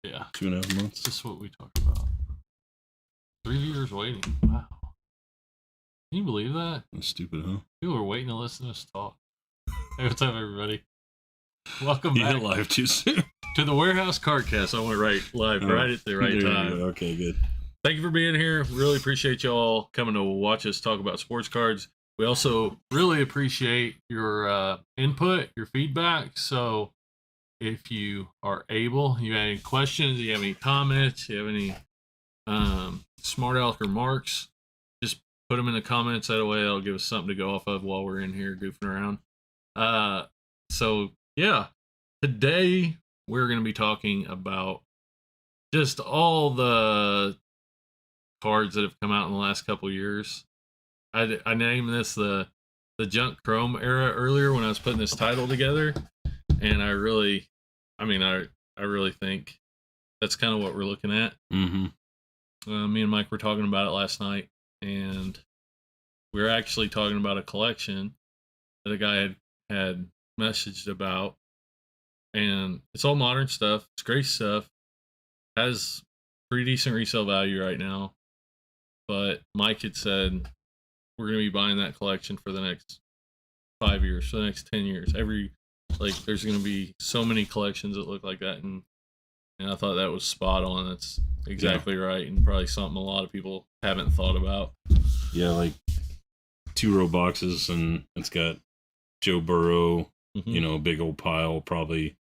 Yeah. 2.5 months. Just what we talked about. 3 years waiting. Wow. Can you believe that? That's stupid, huh? People are waiting to listen to us talk. Hey, what's up, everybody? Welcome back. You hit live too soon. To the Warehouse Cardcast. I went right live right at the right time. Okay, good. Thank you for being here. Really appreciate you all coming to watch us talk about sports cards. We also really appreciate your input, your feedback. So if you are able, you have any questions, you have any comments, you have any smart aleck remarks, just put them in the comments. That way it'll give us something to go off of while we're in here goofing around. So yeah, today we're going to be talking about just all the cards that have come out in the last couple years. I named this the junk chrome era earlier when I was putting this title together, and I really think that's kind of what we're looking at. Mm-hmm. Me and Mike were talking about it last night, and we were actually talking about a collection that a guy had messaged about, and it's all modern stuff. It's great stuff. Has pretty decent resale value right now, but Mike had said we're going to be buying that collection for the next 5 years, for the next 10 years. There's going to be so many collections that look like that, and I thought that was spot on. That's exactly right, and probably something a lot of people haven't thought about. Yeah, like 2-row boxes, and it's got Joe Burrow, a big old pile, probably,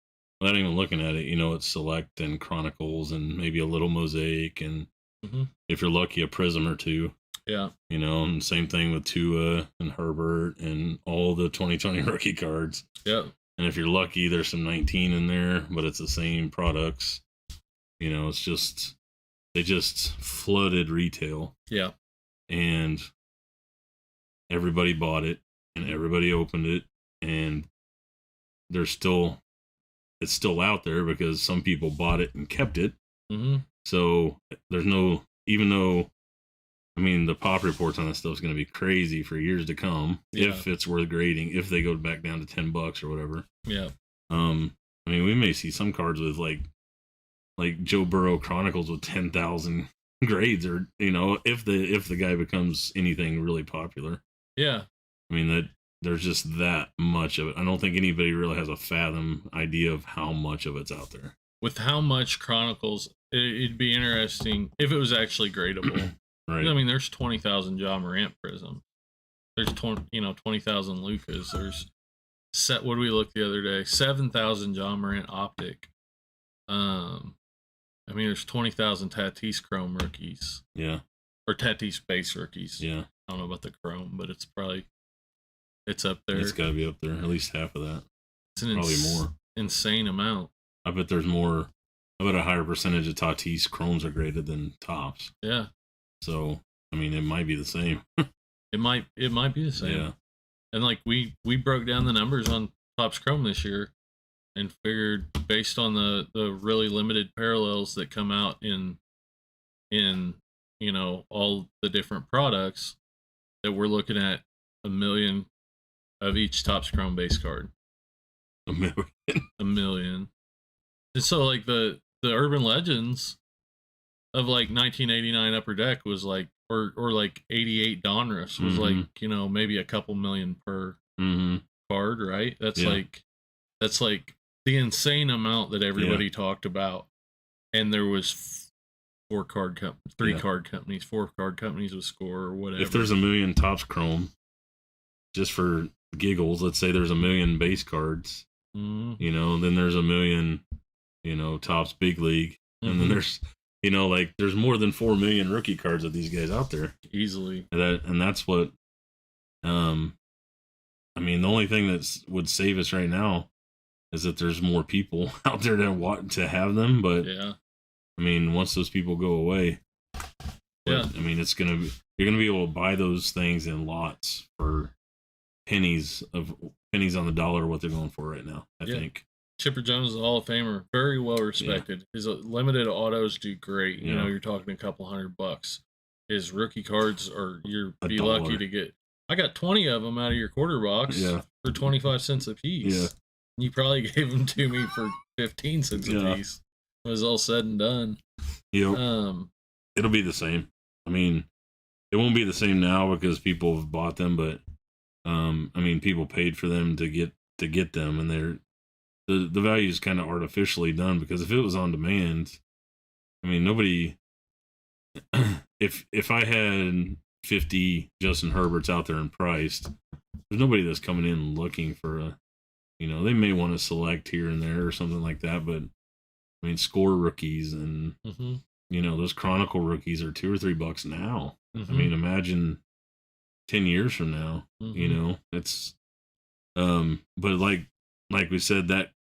without even looking at it, it's Select and Chronicles and maybe a little Mosaic, and if you're lucky, a Prism or two. Yeah. And same thing with Tua and Herbert and all the 2020 rookie cards. Yeah. And if you're lucky, there's some 19 in there, but it's the same products. It's just, they just flooded retail. Yeah. And everybody bought it and everybody opened it, and it's still out there because some people bought it and kept it. So there's no, even though, the pop reports on this stuff is going to be crazy for years to come, if it's worth grading, if they go back down to $10 or whatever. Yeah. We may see some cards with like Joe Burrow Chronicles with 10,000 grades, or if the guy becomes anything really popular. Yeah. That there's just that much of it. I don't think anybody really has a fathom idea of how much of it's out there. With how much Chronicles, it'd be interesting if it was actually gradable. Right. There's 20,000 John Morant Prism. There's 20,000 Lucas. There's what did we look the other day? 7,000 John Morant Optic. There's 20,000 Tatis Chrome rookies. Yeah. Or Tatis base rookies. Yeah. I don't know about the Chrome, but it's up there. It's got to be up there. At least half of that. It's an probably more. Insane amount. I bet there's more. I bet a higher percentage of Tatis Chromes are graded than Tops. Yeah. So, it might be the same. It might be the same. Yeah. And we broke down the numbers on Topps Chrome this year and figured based on the really limited parallels that come out in all the different products, that we're looking at 1 million of each Topps Chrome base card. 1 million. 1 million. And so the Urban Legends of 1989 Upper Deck was or 88 Donruss was maybe a couple million per card, right? That's the insane amount that everybody talked about. And there was 4 card companies with Score or whatever. If there's 1 million Topps Chrome, just for giggles, let's say there's 1 million base cards, then there's 1 million, Topps Big League, and then there's there's more than 4 million rookie cards of these guys out there easily. And that's what, the only thing that would save us right now is that there's more people out there that want to have them. But once those people go away, it's you're gonna be able to buy those things in lots for pennies on the dollar what they're going for right now. I think. Chipper Jones is a Hall of Famer, very well respected. His limited autos do great. You're talking a couple $100. His rookie cards you'd be lucky to get. I got 20 of them out of your quarter box for 25 cents a piece. Yeah. You probably gave them to me for 15 cents a piece. It was all said and done. Yep. It'll be the same. I mean, it won't be the same now because people have bought them, but I mean, people paid for them to get them, and the value is kind of artificially done because if it was on demand, I mean, nobody. If I had 50 Justin Herberts out there and priced, there's nobody that's coming in looking for a. They may want to select here and there or something like that, but I mean, score rookies and those Chronicle rookies are $2 or $3 now. I mean, imagine 10 years from now. It's but like we said, that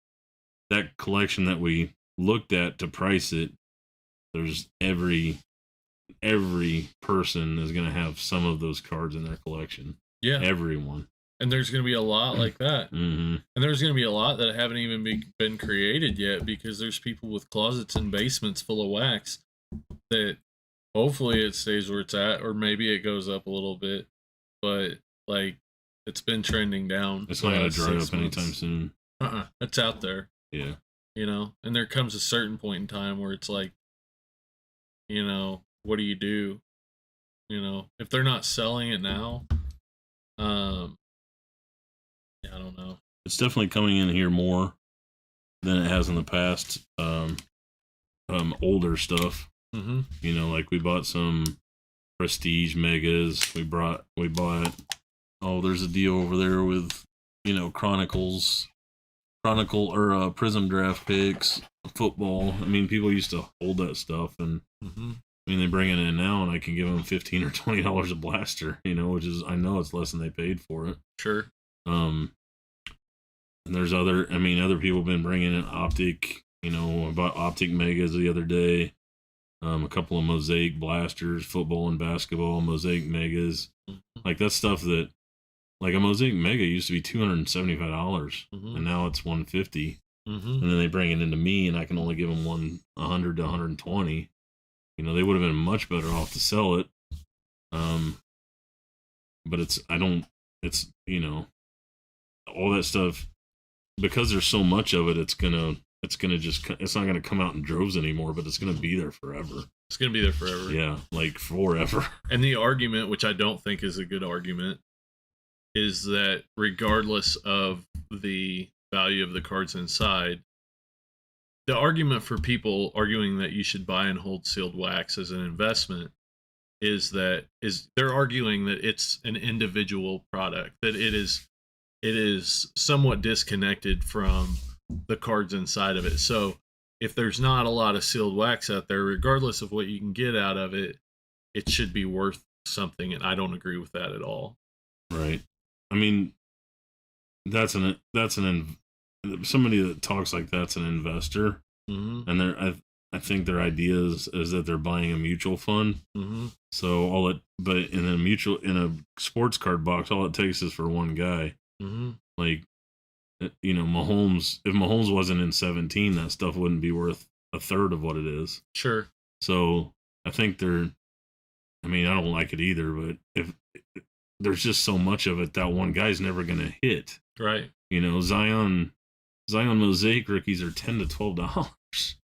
collection that we looked at to price it, there's every person is going to have some of those cards in their collection. Yeah, everyone. And there's going to be a lot like that. And there's going to be a lot that haven't even been created yet because there's people with closets and basements full of wax that hopefully it stays where it's at, or maybe it goes up a little bit. But, like, it's been trending down. It's not going to dry up anytime soon. It's out there. Yeah. And there comes a certain point in time where it's like, what do you do? If they're not selling it now, I don't know. It's definitely coming in here more than it has in the past. Older stuff. Like we bought some Prestige Megas. We bought. Oh, there's a deal over there with Chronicle or Prism draft picks, football. I mean, people used to hold that stuff, and I mean they bring it in now, and I can give them $15 or $20 a blaster. Which is I know it's less than they paid for it. Sure. And there's other people have been bringing in optic, I bought optic megas the other day, a couple of mosaic blasters, football and basketball, mosaic megas, like that stuff that, like a mosaic mega used to be $275, and now it's $150, and then they bring it into me, and I can only give them $100 to $120. They would have been much better off to sell it, but it's all that stuff, because there's so much of it, it's not gonna come out in droves anymore, but it's gonna be there forever. It's gonna be there forever. Yeah, like forever. And the argument, which I don't think is a good argument, is that regardless of the value of the cards inside, the argument for people arguing that you should buy and hold sealed wax as an investment is they're arguing that it's an individual product, that it is somewhat disconnected from the cards inside of it. So if there's not a lot of sealed wax out there, regardless of what you can get out of it, it should be worth something. And I don't agree with that at all. Right. I mean, somebody that talks like that's an investor, and I think their idea is that they're buying a mutual fund. So but in a sports card box, all it takes is for one guy. Like, Mahomes. If Mahomes wasn't in 17, that stuff wouldn't be worth a third of what it is. Sure. So I think I don't like it either, but if there's just so much of it, that one guy's never gonna hit. Right. Zion mosaic rookies are $10 to $12.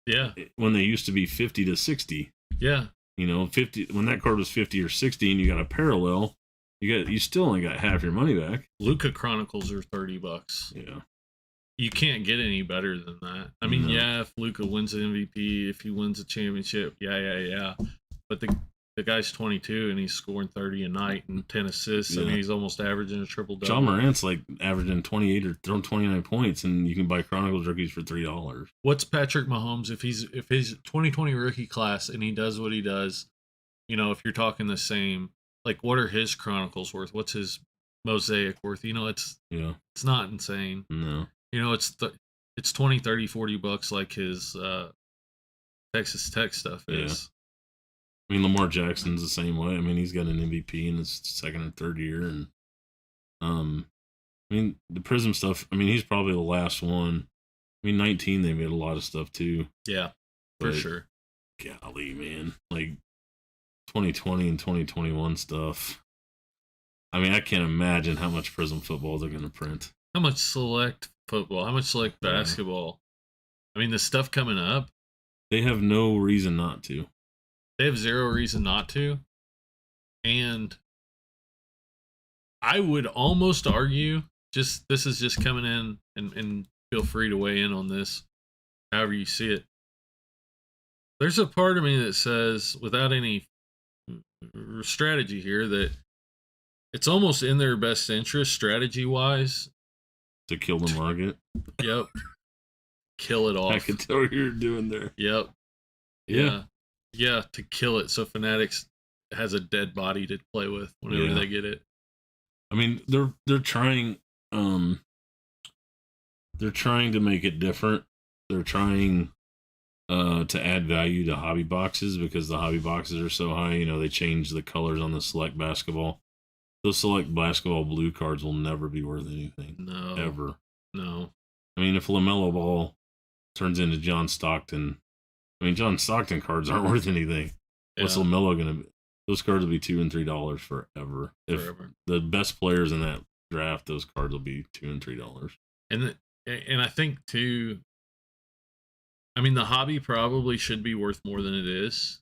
Yeah. When they used to be 50 to 60. Yeah. 50 when that card was 50 or 60 and you got a parallel, you still only got half your money back. Luka Chronicles are $30. Yeah. You can't get any better than that. I mean, if Luka wins an MVP, if he wins a championship, yeah. But the guy's 22 and he's scoring 30 a night and 10 assists, and he's almost averaging a triple-double. John Morant's like averaging 28 or throwing 29 points, and you can buy Chronicles rookies for $3. What's Patrick Mahomes if his 2020 rookie class and he does what he does? If you're talking the same, like, what are his Chronicles worth? What's his mosaic worth? It's not insane. No. It's 20, 30, $40 like his Texas Tech stuff is. I mean, Lamar Jackson's the same way. I mean, he's got an MVP in his second or third year, and the Prism stuff. I mean, he's probably the last one. 19 they made a lot of stuff too. Yeah, for sure. Golly, man, like 2020 and 2021 stuff. I can't imagine how much Prism football they're going to print. How much select football? How much select basketball? The stuff coming up. They have no reason not to. They have zero reason not to. And I would almost argue, this is just coming in, and feel free to weigh in on this, however you see it. There's a part of me that says, without any strategy here, that it's almost in their best interest, strategy-wise, to kill the market. Yep. Kill it off. I can tell what you're doing there. Yep. Yeah. Yeah, to kill it so Fanatics has a dead body to play with whenever they get it. I mean, they're trying to make it different. They're trying to add value to hobby boxes because the hobby boxes are so high. You know, they change the colors on the select basketball. Those select basketball blue cards will never be worth anything. No. Ever. No. I mean, if LaMelo Ball turns into John Stockton, John Stockton cards aren't worth anything. Yeah. What's LaMelo going to be? Those cards will be $2 and $3 forever. If the best players in that draft, those cards will be $2 and $3. And I think too, the hobby probably should be worth more than it is.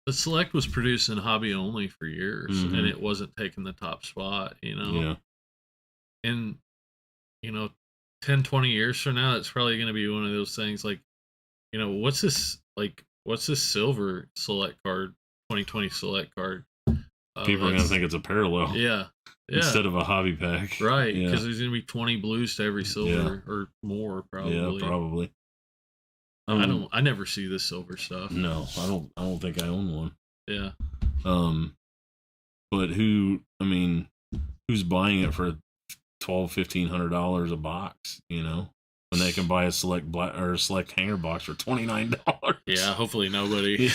The select was produced in hobby only for years, and it wasn't taking the top spot, Yeah. And 10, 20 years from now, it's probably going to be one of those things like, what's this silver select card, 2020 select card? People are going to think it's a parallel. Yeah. Instead of a hobby pack. Right. Because there's going to be 20 blues to every silver or more, probably. Yeah, probably. I never see this silver stuff. No, I don't think I own one. Yeah. But who's buying it for $1,200-$1,500 a box, when they can buy a select select hanger box for $29? Yeah, hopefully nobody.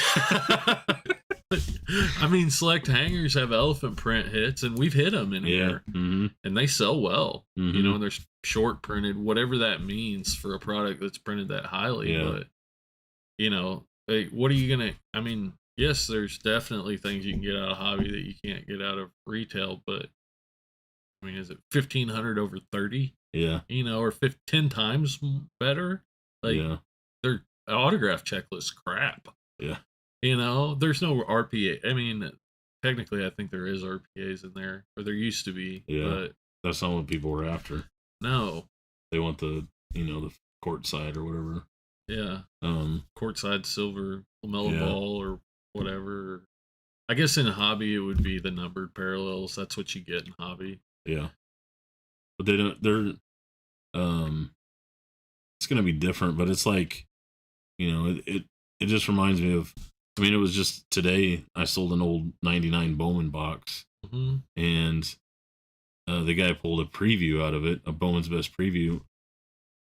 Select hangers have elephant print hits, and we've hit them in here, and they sell well. And they're short printed, whatever that means for a product that's printed that highly. Yeah. But what are you gonna? Yes, there's definitely things you can get out of hobby that you can't get out of retail, but is it 1,500 over 30? Yeah. Or 10 times better? Their autograph checklist crap. Yeah. There's no RPA. Technically, I think there is RPAs in there, or there used to be. Yeah. But that's not what people were after. No. They want the court side or whatever. Yeah. Courtside silver LaMelo Ball or whatever. I guess in hobby it would be the numbered parallels. That's what you get in hobby. Yeah. But they're it's gonna be different, but it's like, it just reminds me of, it was just today I sold an old 99 Bowman box, and the guy pulled a preview out of it, a Bowman's Best preview.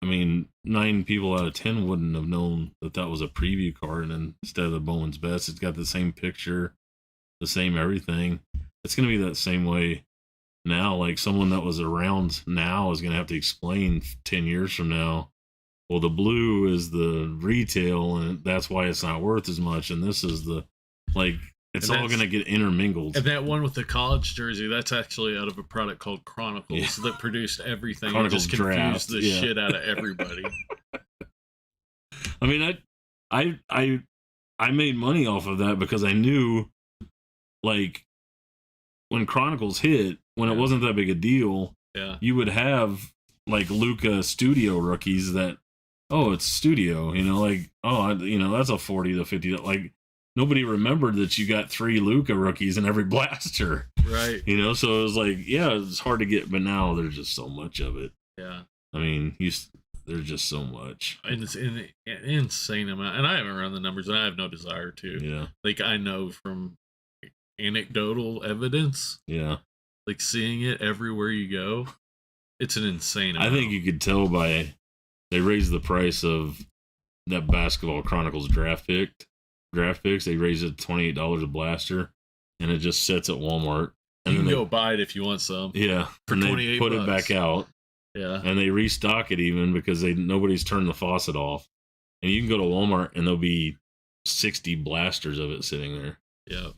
9 people out of 10 wouldn't have known that was a preview card, and instead of the Bowman's Best, it's got the same picture, the same everything. It's going to be that same way now. Like, someone that was around now is going to have to explain 10 years from now, well, the blue is the retail, and that's why it's not worth as much, and this is the, it's all going to get intermingled. And that one with the college jersey, that's actually out of a product called Chronicles that produced everything. Chronicles and just confused draft. the shit out of everybody. I made money off of that because I knew, when Chronicles hit, when it wasn't that big a deal, you would have, Luka studio rookies that, it's studio, that's a 40 to 50, nobody remembered that you got 3 Luka rookies in every blaster. Right. So it was it's hard to get, but now there's just so much of it. Yeah. There's just so much. And it's an insane amount. And I haven't run the numbers, and I have no desire to. Yeah. I know from anecdotal evidence. Yeah. Seeing it everywhere you go, it's an insane amount. I think you could tell by, they raised the price of that Basketball Chronicles draft picks. They raised it $28 a blaster, and it just sits at Walmart. And you can go buy it if you want some. Yeah, for $28. Put it back out. Yeah, and they restock it even because nobody's turned the faucet off. And you can go to Walmart and there'll be 60 blasters of it sitting there. Yeah,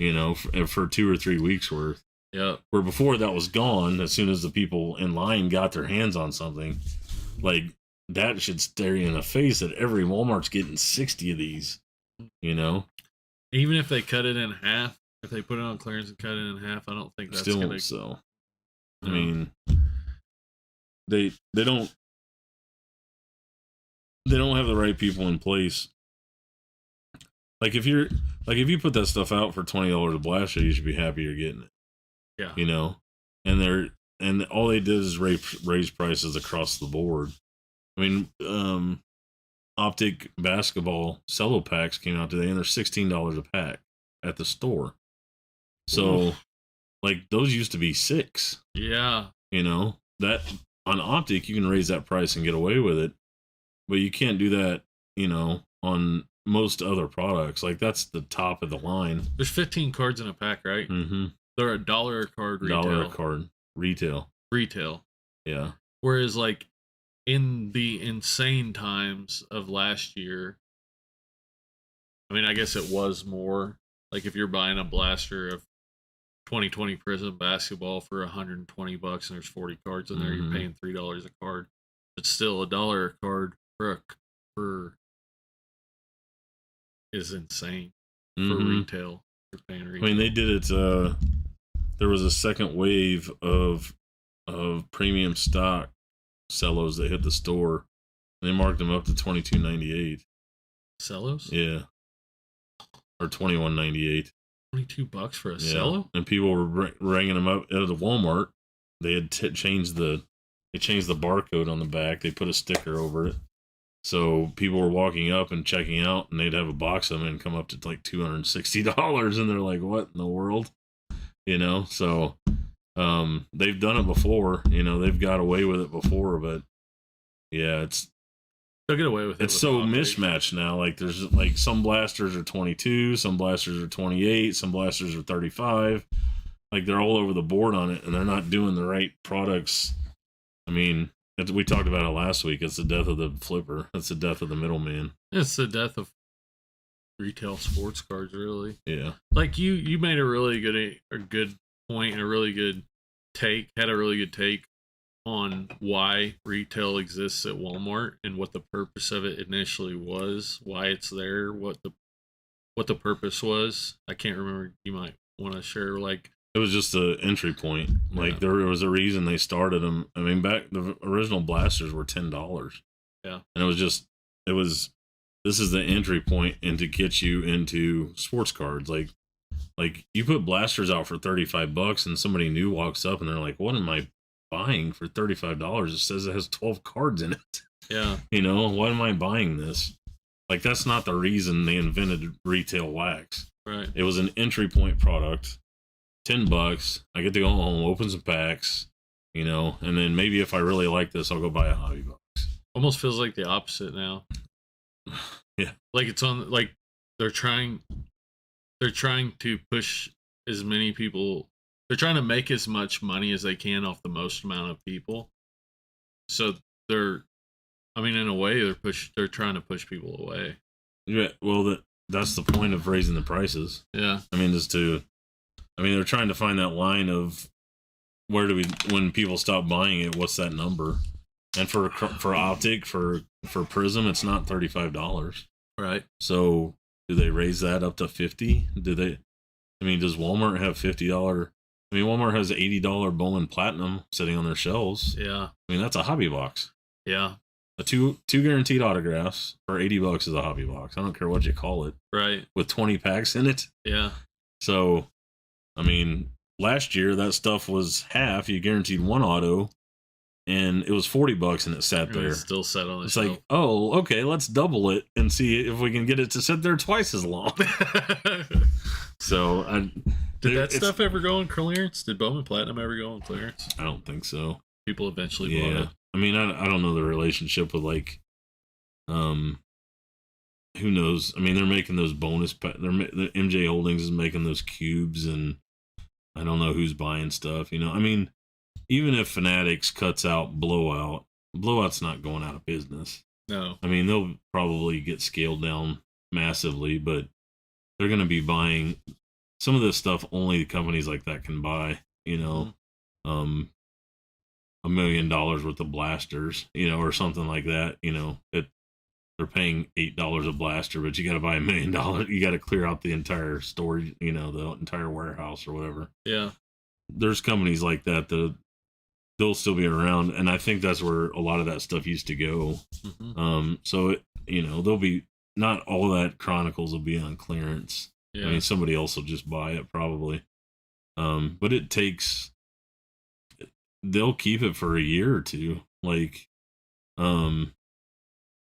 for 2 or 3 weeks worth. Yeah, where before that was gone as soon as the people in line got their hands on something. that should stare you in the face that every Walmart's getting 60 of these, you know? Even if they cut it in half, if they put it on clearance and cut it in half, I don't think that's still gonna won't sell. No. I mean, they don't have the right people in place. Like if you put that stuff out for $20 a blaster, you should be happy you're getting it. Yeah. You know? And all they did is raise prices across the board. I mean, Optic basketball cello packs came out today and they're $16 a pack at the store. So Oof. like those used to be $6. Yeah. You know, that on Optic you can raise that price and get away with it. But you can't do that, you know, on most other products. Like that's the top of the line. There's 15 cards in a pack, right? Mm-hmm. They're $1 a card retail. $1 a card retail. Retail. Yeah. Whereas like in the insane times of last year, I mean, I guess it was more. Like if you're buying a blaster of 2020 Prism basketball for $120 and there's 40 cards in there, you're paying $3 a card. It's still $1 a card for is insane for retail. For paying retail. I mean, they did it. There was a second wave of premium stock cellos that hit the store. They marked them up to $22.98. Cellos? Yeah, or $21.98. $22 for a cello? And people were ringing them up out of the Walmart. They had changed the barcode on the back. They put a sticker over it, so people were walking up and checking out, and they'd have a box of them and come up to like $260, and they're like, "What in the world?" You know. So they've done it before. You know, they've got away with it before, but yeah, they'll get away with it. It's so mismatched now. Like there's like some blasters are 22, some blasters are 28, some blasters are 35. Like they're all over the board on it, and they're not doing the right products. I mean, we talked about it last week. It's the death of the flipper. It's the death of the middleman. It's the death of retail sports cards, really. Yeah. Like you made a really good point and a really good take. Had a really good take on why retail exists at Walmart and what the purpose of it initially was, why it's there, what the purpose was. I can't remember. You might want to share like. It was just an entry point. Like there was a reason they started them. I mean, the original blasters were $10. Yeah. And this is the entry point and to get you into sports cards. Like you put blasters out for $35 and somebody new walks up and they're like, "What am I buying for $35? It says it has 12 cards in it." Yeah. You know, why am I buying this? Like that's not the reason they invented retail wax. Right. It was an entry point product. $10. I get to go home, open some packs, you know, and then maybe if I really like this, I'll go buy a hobby box. Almost feels like the opposite now. Yeah. Like it's on like they're trying to push as many people. They're trying to make as much money as they can off the most amount of people. So in a way they're trying to push people away. Yeah, well that's the point of raising the prices. Yeah. I mean they're trying to find that line of when people stop buying it, what's that number? And for Optic, for Prism, it's not $35. Right. So do they raise that up to $50? Does Walmart have $50? I mean, Walmart has $80 Bowman Platinum sitting on their shelves. Yeah. I mean, that's a hobby box. Yeah. A two guaranteed autographs for $80 is a hobby box. I don't care what you call it. Right. With 20 packs in it. Yeah. So, I mean, last year that stuff was half. You guaranteed one auto, and it was $40 and it sat there. It's still set on the It's shelf. like, oh, okay, let's double it and see if we can get it to sit there twice as long. So, did that stuff ever go on clearance? Did Bowman Platinum ever go on clearance? I don't think so. People eventually bought it. I mean, I don't know the relationship with like, who knows? I mean, they're making those bonus. The MJ Holdings is making those cubes, and I don't know who's buying stuff. You know, I mean, even if Fanatics cuts out Blowout's not going out of business. No. I mean, they'll probably get scaled down massively, but they're going to be buying some of this stuff only companies like that can buy. You know, $1 million worth of blasters, you know, or something like that. You know, they're paying $8 a blaster, but you got to buy $1 million. You got to clear out the entire storage, you know, the entire warehouse or whatever. Yeah. There's companies like that they'll still be around, and I think that's where a lot of that stuff used to go. So you know, there'll be not all that Chronicles will be on clearance. I mean, somebody else will just buy it probably. But it takes, they'll keep it for a year or two. Like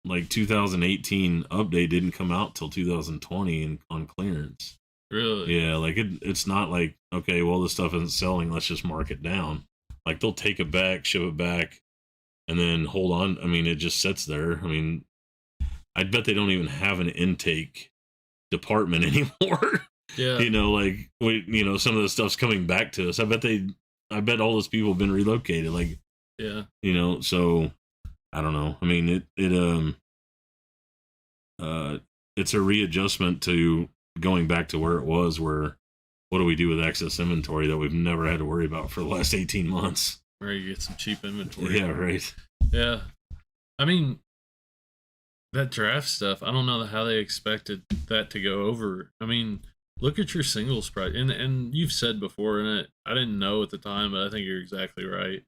2018 update didn't come out till 2020 on clearance. Really? Yeah, like it's not like, okay, well, this stuff isn't selling, let's just mark it down. Like they'll take it back, ship it back, and then hold on. I mean, it just sits there. I mean, I bet they don't even have an intake department anymore. Yeah. You know, like you know, some of the stuff's coming back to us. I bet all those people have been relocated. Like, yeah. You know, so I don't know. I mean, it's a readjustment to going back to where it was, where what do we do with excess inventory that we've never had to worry about for the last 18 months? Where you get some cheap inventory. Yeah, right. Yeah. I mean, that draft stuff, I don't know how they expected that to go over. I mean, look at your singles price. And you've said before, and I didn't know at the time, but I think you're exactly right.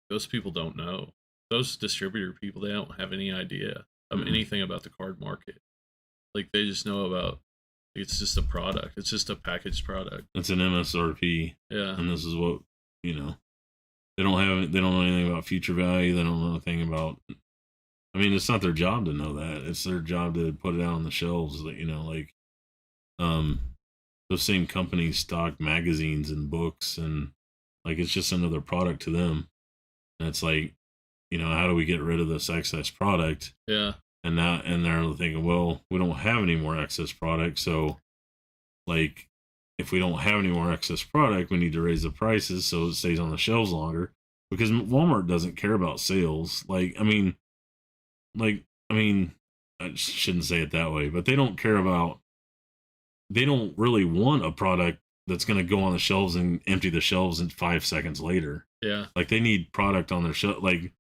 Those people don't know. Those distributor people, they don't have any idea of anything about the card market. Like, they just know about, it's just a product. It's just a packaged product. It's an MSRP. Yeah. And this is what, you know, they don't know anything about future value. They don't know anything about, I mean, it's not their job to know that. It's their job to put it out on the shelves. That, you know, like, those same companies stock magazines and books, and like, it's just another product to them. And it's like, you know, how do we get rid of this excess product? Yeah. And they're thinking, well, we don't have any more excess product. So, like, if we don't have any more excess product, we need to raise the prices so it stays on the shelves longer. Because Walmart doesn't care about sales. I mean, I shouldn't say it that way, but they don't care about. They don't really want a product that's going to go on the shelves and empty the shelves in 5 seconds later. Yeah. Like, they need product on their shelf. Like,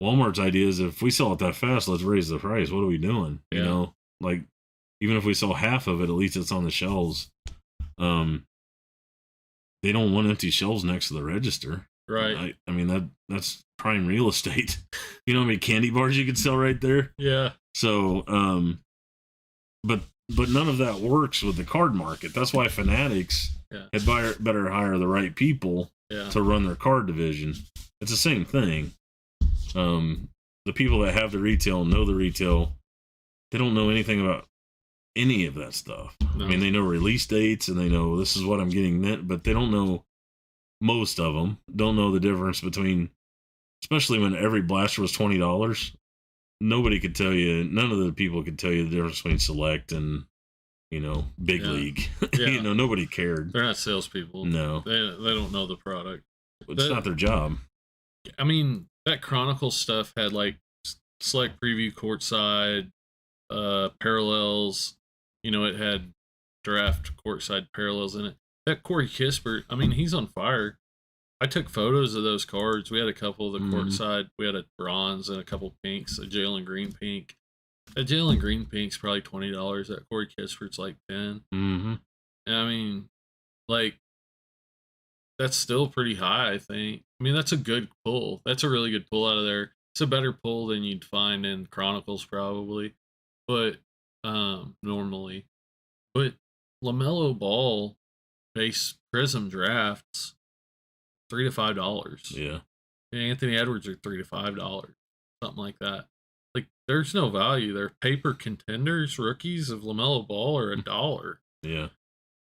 Walmart's idea is, if we sell it that fast, let's raise the price. What are we doing? You know, like, even if we sell half of it, at least it's on the shelves. They don't want empty shelves next to the register. Right. I mean, that's prime real estate. You know how many candy bars you could sell right there? Yeah. So, but none of that works with the card market. That's why Fanatics had better hire the right people to run their card division. It's the same thing. The people that have the retail know the retail. They don't know anything about any of that stuff. No. I mean, they know release dates and they know this is what I'm getting, but they don't know, most of them don't know the difference between, especially when every blaster was $20. Nobody could tell you, none of the people could tell you the difference between Select and, you know, Big League. You know, nobody cared. They're not salespeople. No. They don't know the product. It's not their job. I mean, that Chronicles stuff had, like, Select Preview courtside, parallels. You know, it had draft courtside parallels in it. That Corey Kispert, I mean, he's on fire. I took photos of those cards. We had a couple of the courtside. We had a bronze and a couple pinks, a Jalen Green pink. A Jalen Green pink's probably $20. That Corey Kispert's like $10. Mm-hmm. And I mean, like, that's still pretty high, I think. I mean, that's a good pull. That's a really good pull out of there. It's a better pull than you'd find in Chronicles, probably. But, normally. But LaMelo Ball base Prism drafts, $3 to $5. Yeah. And Anthony Edwards are $3 to $5, something like that. Like, there's no value there. Paper contenders, rookies of LaMelo Ball are $1. Yeah.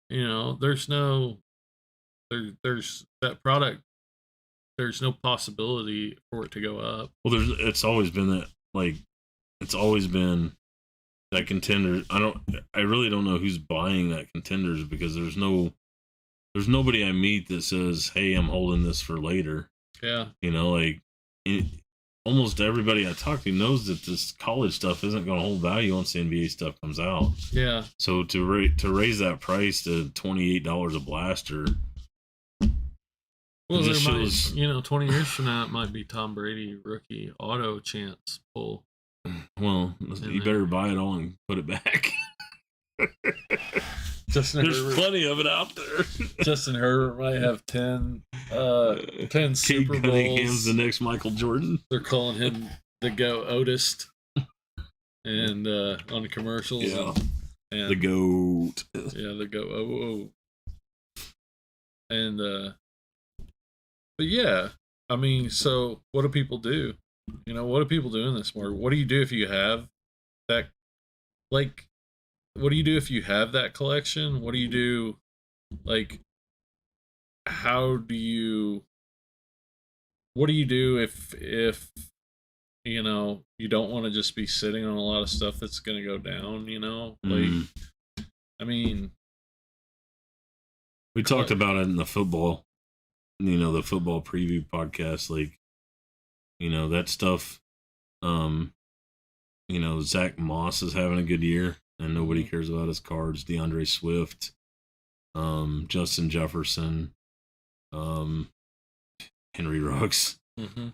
You know, there's that product. There's no possibility for it to go up. Well, it's always been that, like, it's always been that contender. I really don't know who's buying that contenders, because there's nobody I meet that says, hey, I'm holding this for later. Yeah. You know, like, almost everybody I talk to knows that this college stuff isn't going to hold value once the NBA stuff comes out. Yeah. So to raise that price to $28 a blaster, Well, there shows, might, 20 years from now, it might be Tom Brady rookie auto chance pull. Well, you better buy it all and put it back. There's plenty of it out there. Justin Herbert might have 10 Super Bowls. Cunningham's the next Michael Jordan. They're calling him the Otis. And on the commercials. Yeah. And the GOAT. Yeah, the GOAT. Oh. And, but yeah, I mean, so what do people do? What do people do in this market? What do you do if you have that, like, what do you do if you have that collection? What do you do, like, what do you do if you don't want to just be sitting on a lot of stuff that's going to go down, like, I mean, we talked about it in the football, the football preview podcast, like, that stuff, Zach Moss is having a good year and nobody cares about his cards. DeAndre Swift, Justin Jefferson, Henry Ruggs. I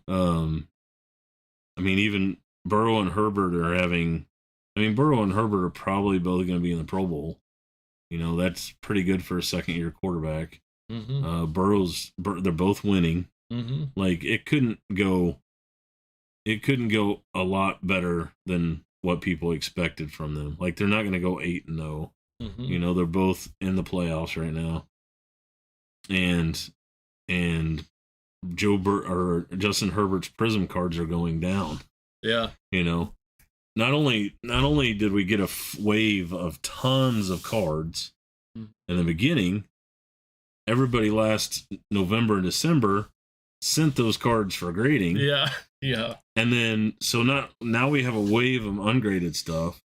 mean, even Burrow and Herbert are having. I mean, Burrow and Herbert are probably both going to be in the Pro Bowl. That's pretty good for a second-year quarterback. They're both winning. Like, it couldn't go a lot better than what people expected from them. Like, they're not going to go 8-0. They're both in the playoffs right now. And Justin Herbert's Prism cards are going down. Yeah. Not only did we get a wave of tons of cards in the beginning, everybody last November and December sent those cards for grading. Yeah. Yeah. And then now we have a wave of ungraded stuff,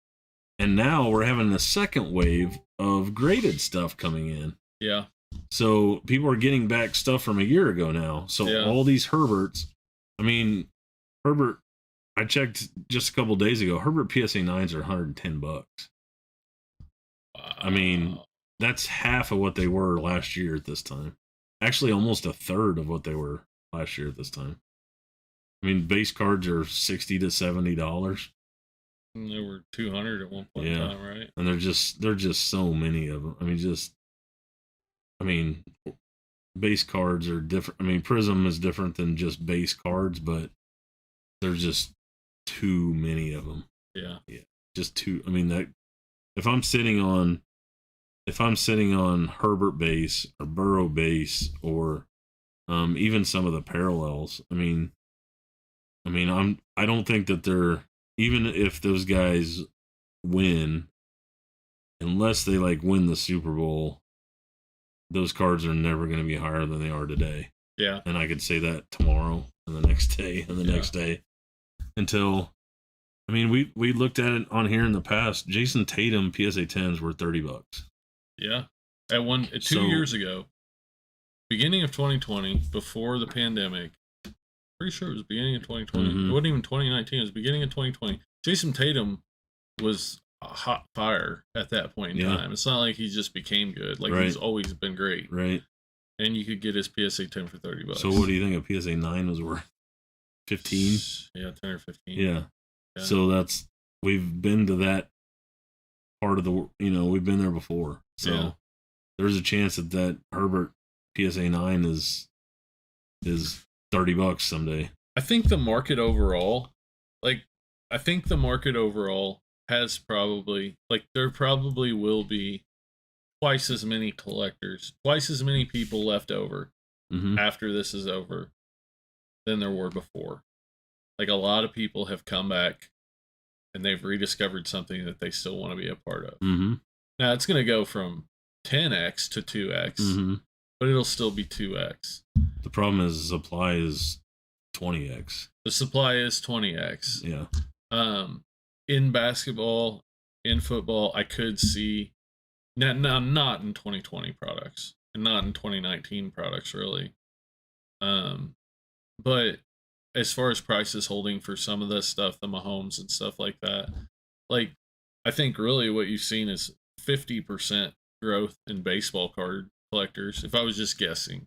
and now we're having a second wave of graded stuff coming in. Yeah. So people are getting back stuff from a year ago now. So all these Herberts, I mean, Herbert, I checked just a couple days ago. Herbert PSA 9s are $110. Wow. I mean, that's half of what they were last year at this time. Actually, almost a third of what they were last year at this time. I mean, base cards are $60 to $70. And there were 200 at one point in time, right? And they're just so many of them. I mean, base cards are different. I mean, Prism is different than just base cards, but there's just too many of them. Yeah. Just too. I mean, that if I'm sitting on Herbert base or Burrow base or even some of the parallels. I don't think that they're, even if those guys win, unless they win the Super Bowl, those cards are never going to be higher than they are today. Yeah. And I could say that tomorrow and the next day and the next day until, we looked at it on here in the past. Jason Tatum PSA 10s were $30. Yeah. At 2 years ago, beginning of 2020, before the pandemic, pretty sure it was beginning of 2020. It wasn't even 2019. It was beginning of 2020. Jason Tatum was a hot fire at that point in time. It's not like he just became good. He's always been great. Right. And you could get his PSA 10 for $30. So what do you think a PSA 9 was worth? 15? Yeah, 10 or 15. Yeah. So we've been to that part of the, we've been there before. So there's a chance that Herbert PSA 9 is $30 someday. I think the market overall, has probably, there probably will be twice as many collectors, twice as many people left over after this is over than there were before. A lot of people have come back and they've rediscovered something that they still want to be a part of. Now it's going to go from 10x to 2x, but it'll still be 2x. The problem is the supply is 20x. The supply is 20x. Yeah. In basketball, in football, I could see not in 2020 products and not in 2019 products really. But as far as prices holding for some of this stuff, the Mahomes and stuff like that, I think really what you've seen is 50% growth in baseball card collectors. If I was just guessing,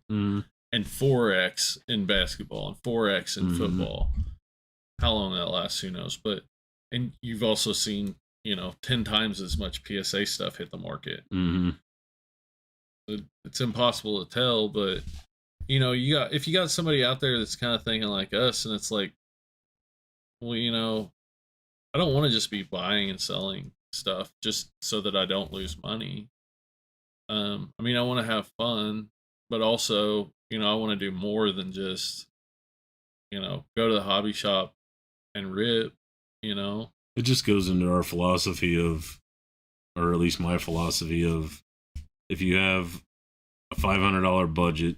and 4x in basketball and 4x in football. How long that lasts, who knows? But and you've also seen 10 times as much PSA stuff hit the market. It's impossible to tell, but if you got somebody out there that's kind of thinking like us, and it's like, well, I don't want to just be buying and selling stuff just so that I don't lose money. I mean, I want to have fun, but also, I want to do more than just, go to the hobby shop and rip, It just goes into our philosophy of, or at least my philosophy of, if you have a $500 budget,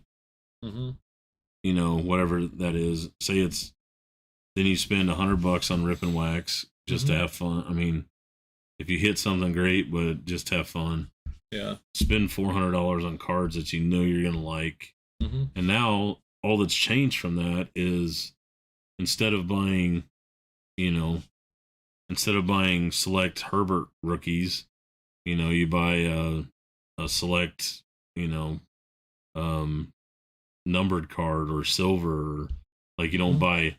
whatever that is, say then you spend $100 on rip and wax just to have fun. I mean, if you hit something great, but just have fun. Yeah. Spend $400 on cards that you're going to like. And now all that's changed from that is instead of buying select Herbert rookies, you buy a select, numbered card or silver. Like you don't buy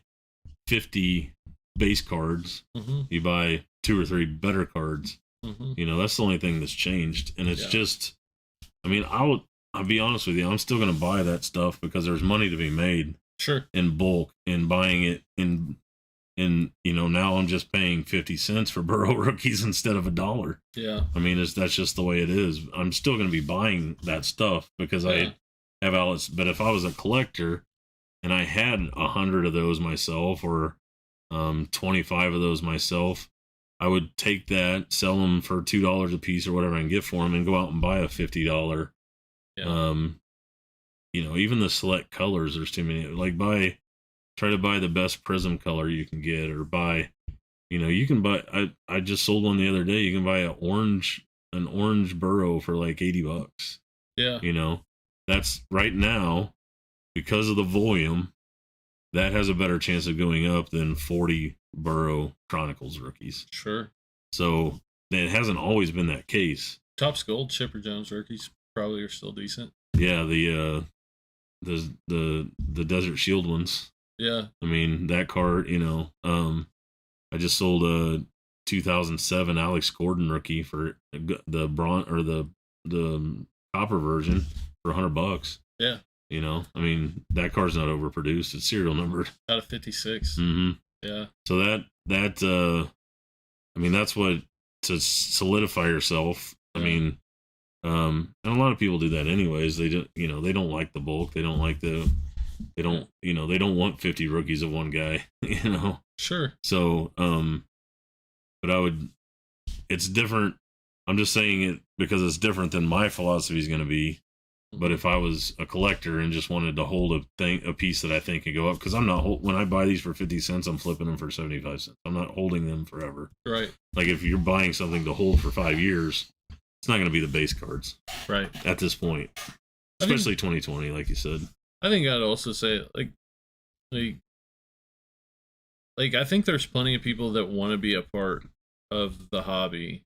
50 base cards. You buy 2 or 3 better cards. That's the only thing that's changed. And it's just, I mean, I'll be honest with you, I'm still going to buy that stuff because there's money to be made. Sure. In bulk and buying it in now I'm just paying 50 cents for Burrow rookies instead of $1. Yeah. I mean, that's just the way it is. I'm still going to be buying that stuff because I have outlets. But if I was a collector and I had 100 of those myself or 25 of those myself, I would take that, sell them for $2 a piece or whatever I can get for them, and go out and buy a $50. Even the select colors, there's too many. Like try to buy the best prism color you can get, or buy, you can buy. I just sold one the other day. You can buy an orange Burrow for like $80. Yeah. That's right now because of the volume. That has a better chance of going up than 40 Burrow Chronicles rookies. Sure. So it hasn't always been that case. Topps Gold Chipper Jones rookies probably are still decent. Yeah, the Desert Shield ones. Yeah. I mean, that card, I just sold a 2007 Alex Gordon rookie for the bronze or the copper version for $100. Yeah. I mean, that card's not overproduced. It's serial numbered. Out of 56. Yeah. So I mean, that's what, to solidify yourself. I mean, and a lot of people do that anyways. They don't, they don't like the bulk. They don't like they don't want 50 rookies of one guy, Sure. So, but it's different. I'm just saying it because it's different than my philosophy is going to be. But if I was a collector and just wanted to hold a piece that I think could go up, because I'm not, when I buy these for 50 cents, I'm flipping them for 75 cents. I'm not holding them forever. Right. Like if you're buying something to hold for 5 years, it's not going to be the base cards. Right. At this point, especially 2020, like you said. I think I'd also say like I think there's plenty of people that want to be a part of the hobby.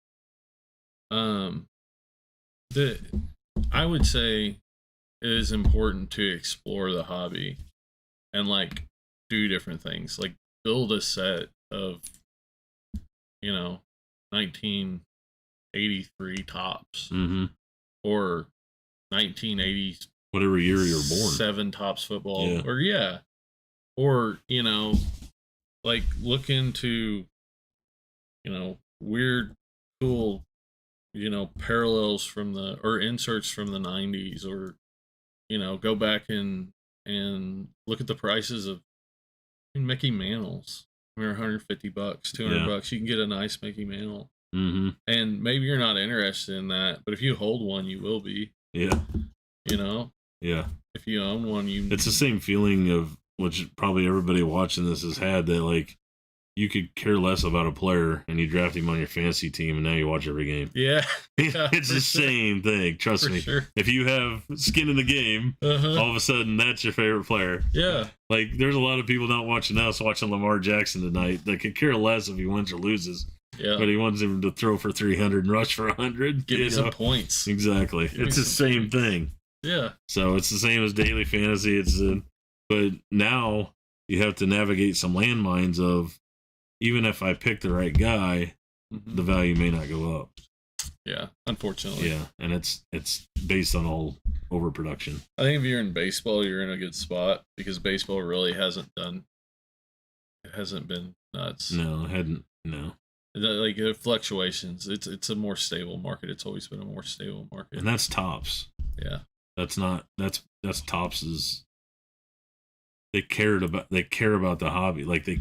I would say it is important to explore the hobby and like do different things, like build a set of 1983 tops or 1980 whatever year you were born, 7 Tops football, or like look into weird cool parallels or inserts from the 90s, or go back and look at the prices of Mickey Mantles. They're $150, $200. You can get a nice Mickey Mantle. And maybe you're not interested in that, but if you hold one, you will be. Yeah. If you own one, it's the same feeling of, which probably everybody watching this has had, that like you could care less about a player and you draft him on your fantasy team and now you watch every game. Yeah. It's the same thing. Trust me. Sure. If you have skin in the game, all of a sudden that's your favorite player. Yeah. Like there's a lot of people not watching us watching Lamar Jackson tonight that could care less if he wins or loses. Yeah. But he wants him to throw for 300 and rush for 100. Give me some points. Exactly. It's the same thing. Yeah. So it's the same as daily fantasy. But now you have to navigate some landmines of, even if I pick the right guy, the value may not go up. Yeah, unfortunately. Yeah, and it's based on all overproduction. I think if you're in baseball, you're in a good spot because baseball really hasn't been nuts. No, it hadn't. No. Like fluctuations. It's a more stable market. It's always been a more stable market. And that's Topps. Yeah. That's Topps's. They care about the hobby. Like they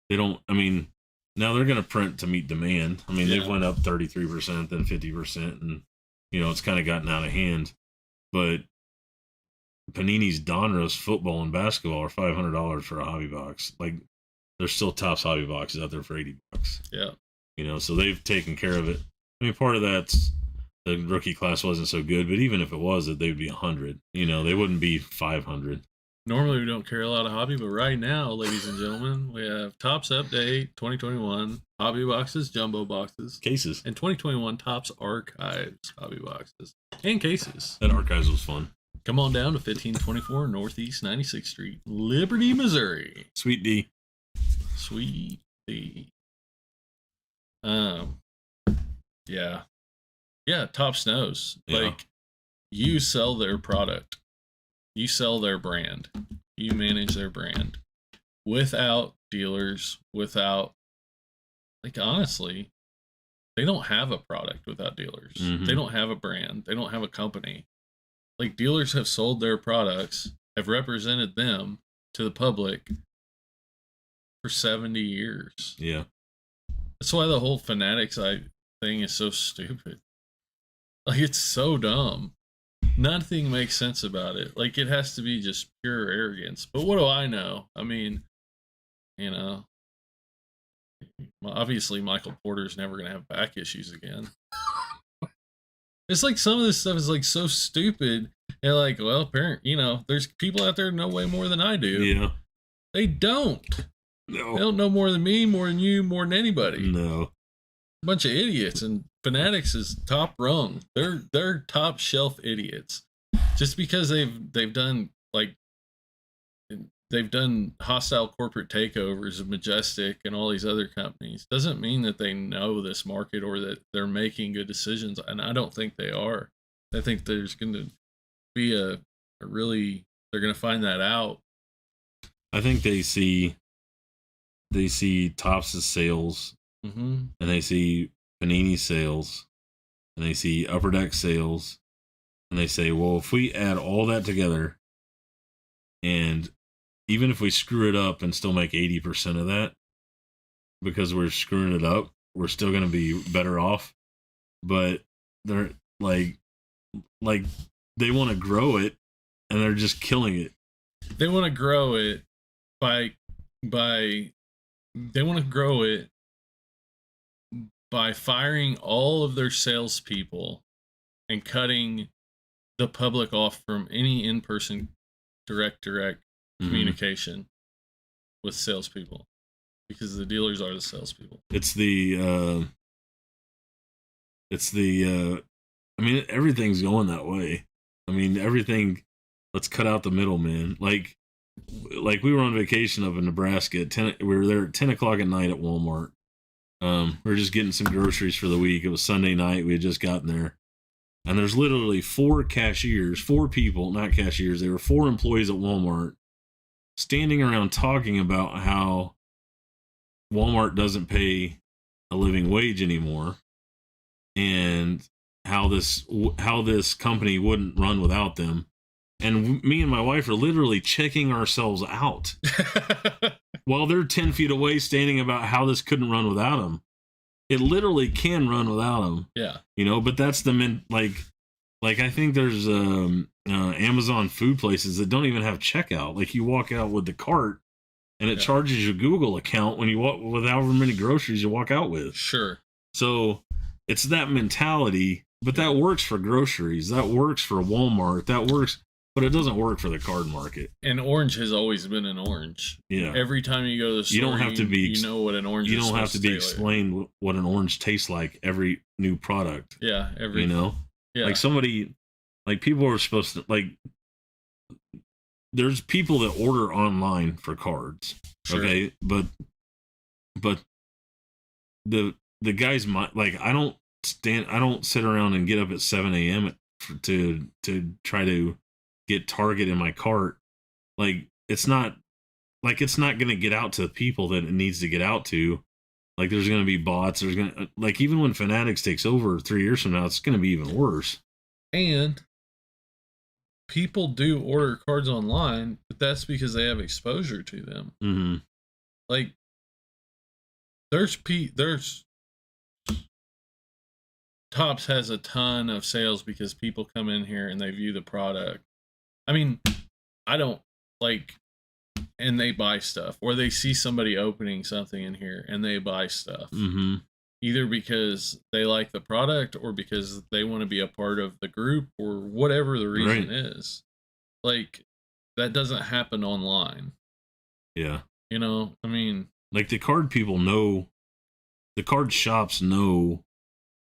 don't. I mean, now they're going to print to meet demand. I mean, they've went up 33%, then 50%, and it's kind of gotten out of hand. But Panini's Donruss football and basketball are $500 for a hobby box. Like, there's still Topps hobby boxes out there for $80. Yeah. So they've taken care of it. I mean, part of that's the rookie class wasn't so good, but even if it was, they would be 100. They wouldn't be 500. Normally we don't carry a lot of hobby, but right now, ladies and gentlemen, we have Topps Update 2021 hobby boxes, jumbo boxes, cases, and 2021 Topps Archives hobby boxes and cases. That Archives was fun. Come on down to 1524 Northeast 96th Street, Liberty, Missouri. Sweet D. Sweet D. Yeah, Topps knows. Yeah. Like, you sell their product. You sell their brand. You manage their brand. Without dealers, honestly, they don't have a product without dealers. Mm-hmm. They don't have a brand. They don't have a company. Like, dealers have sold their products, have represented them to the public for 70 years. Yeah. That's why the whole Fanatics thing is so stupid. Like, it's so dumb. Nothing makes sense about it. Like, it has to be just pure arrogance. But what do I know? I mean, obviously Michael Porter's never going to have back issues again. It's like some of this stuff is like so stupid. And like, well, apparently, there's people out there who know way more than I do. Yeah. They don't. No. They don't know more than me, more than you, more than anybody. No. Bunch of idiots, and Fanatics is top rung. They're top shelf idiots. Just because they've done hostile corporate takeovers of Majestic and all these other companies doesn't mean that they know this market or that they're making good decisions. And I don't think they are. I think there's going to be they're going to find that out. I think they see Topps' sales. Mm-hmm. And they see Panini sales, and they see Upper Deck sales, and they say, well, if we add all that together, and even if we screw it up and still make 80% of that, because we're screwing it up, we're still going to be better off. But they're like they want to grow it, and they're just killing it. They want to grow it by firing all of their salespeople and cutting the public off from any in-person direct communication with salespeople, because the dealers are the salespeople. I mean, everything's going that way. I mean, everything. Let's cut out the middleman. Like we were on vacation up in Nebraska at 10. We were there at 10 o'clock at night at Walmart. We were just getting some groceries for the week. It was Sunday night. We had just gotten there. And there's literally 4 people, not cashiers. There were 4 employees at Walmart standing around talking about how Walmart doesn't pay a living wage anymore, and how this company wouldn't run without them. And me and my wife are literally checking ourselves out while they're 10 feet away standing about how this couldn't run without them. It literally can run without them. Yeah. But that's like I think there's Amazon food places that don't even have checkout. Like, you walk out with the cart and it charges your Google account when you walk with however many groceries you walk out with. Sure. So it's that mentality, but that works for groceries. That works for Walmart. That works. But it doesn't work for the card market. And orange has always been an orange. Yeah. Every time you go to the store, you don't have to be. You know what an orange. You is don't have to be like. explained what an orange tastes like every new product. Yeah. Yeah. Like somebody like people are supposed to like. There's people that order online for cards, Sure. okay, but the guys like I don't sit around and get up at 7 a.m. to try to get Target in my cart. Like it's not going to get out to the people that it needs to get out to. Like there's going to be bots. There's going to like even when Fanatics takes over 3 years from now, it's going to be even worse. And people do order cards online, but that's because they have exposure to them. Mm-hmm. Like there's Topps has a ton of sales because people come in here and they view the product. I mean, I don't like, and they buy stuff, or they see somebody opening something in here and they buy stuff. Mm-hmm. Either because they like the product or because they want to be a part of the group or whatever the reason is. Like, that doesn't happen online. Yeah. You know, I mean, like the card people know, the card shops know,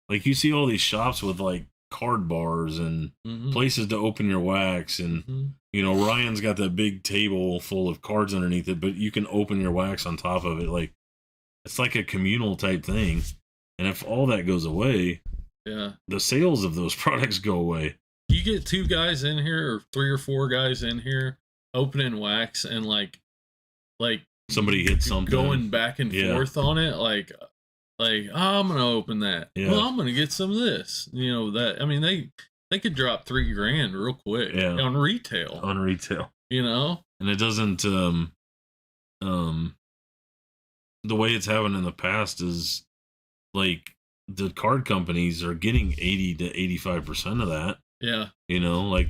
like you see all these shops with like card bars and places to open your wax. And, you know, Ryan's got that big table full of cards underneath it, but you can open your wax on top of it. Like, it's like a communal type thing. And if all that goes away, the sales of those products go away. You get 2 guys in here or 3 or 4 guys in here opening wax and like somebody hits something going back and forth on it. Like, oh, I'm going to open that. Yeah. Well, I'm going to get some of this. You know, that, I mean, they could drop $3,000 real quick on retail. On retail. You know? And it doesn't, the way it's happened in the past is like the card companies are getting 80 to 85% of that. Yeah. You know, I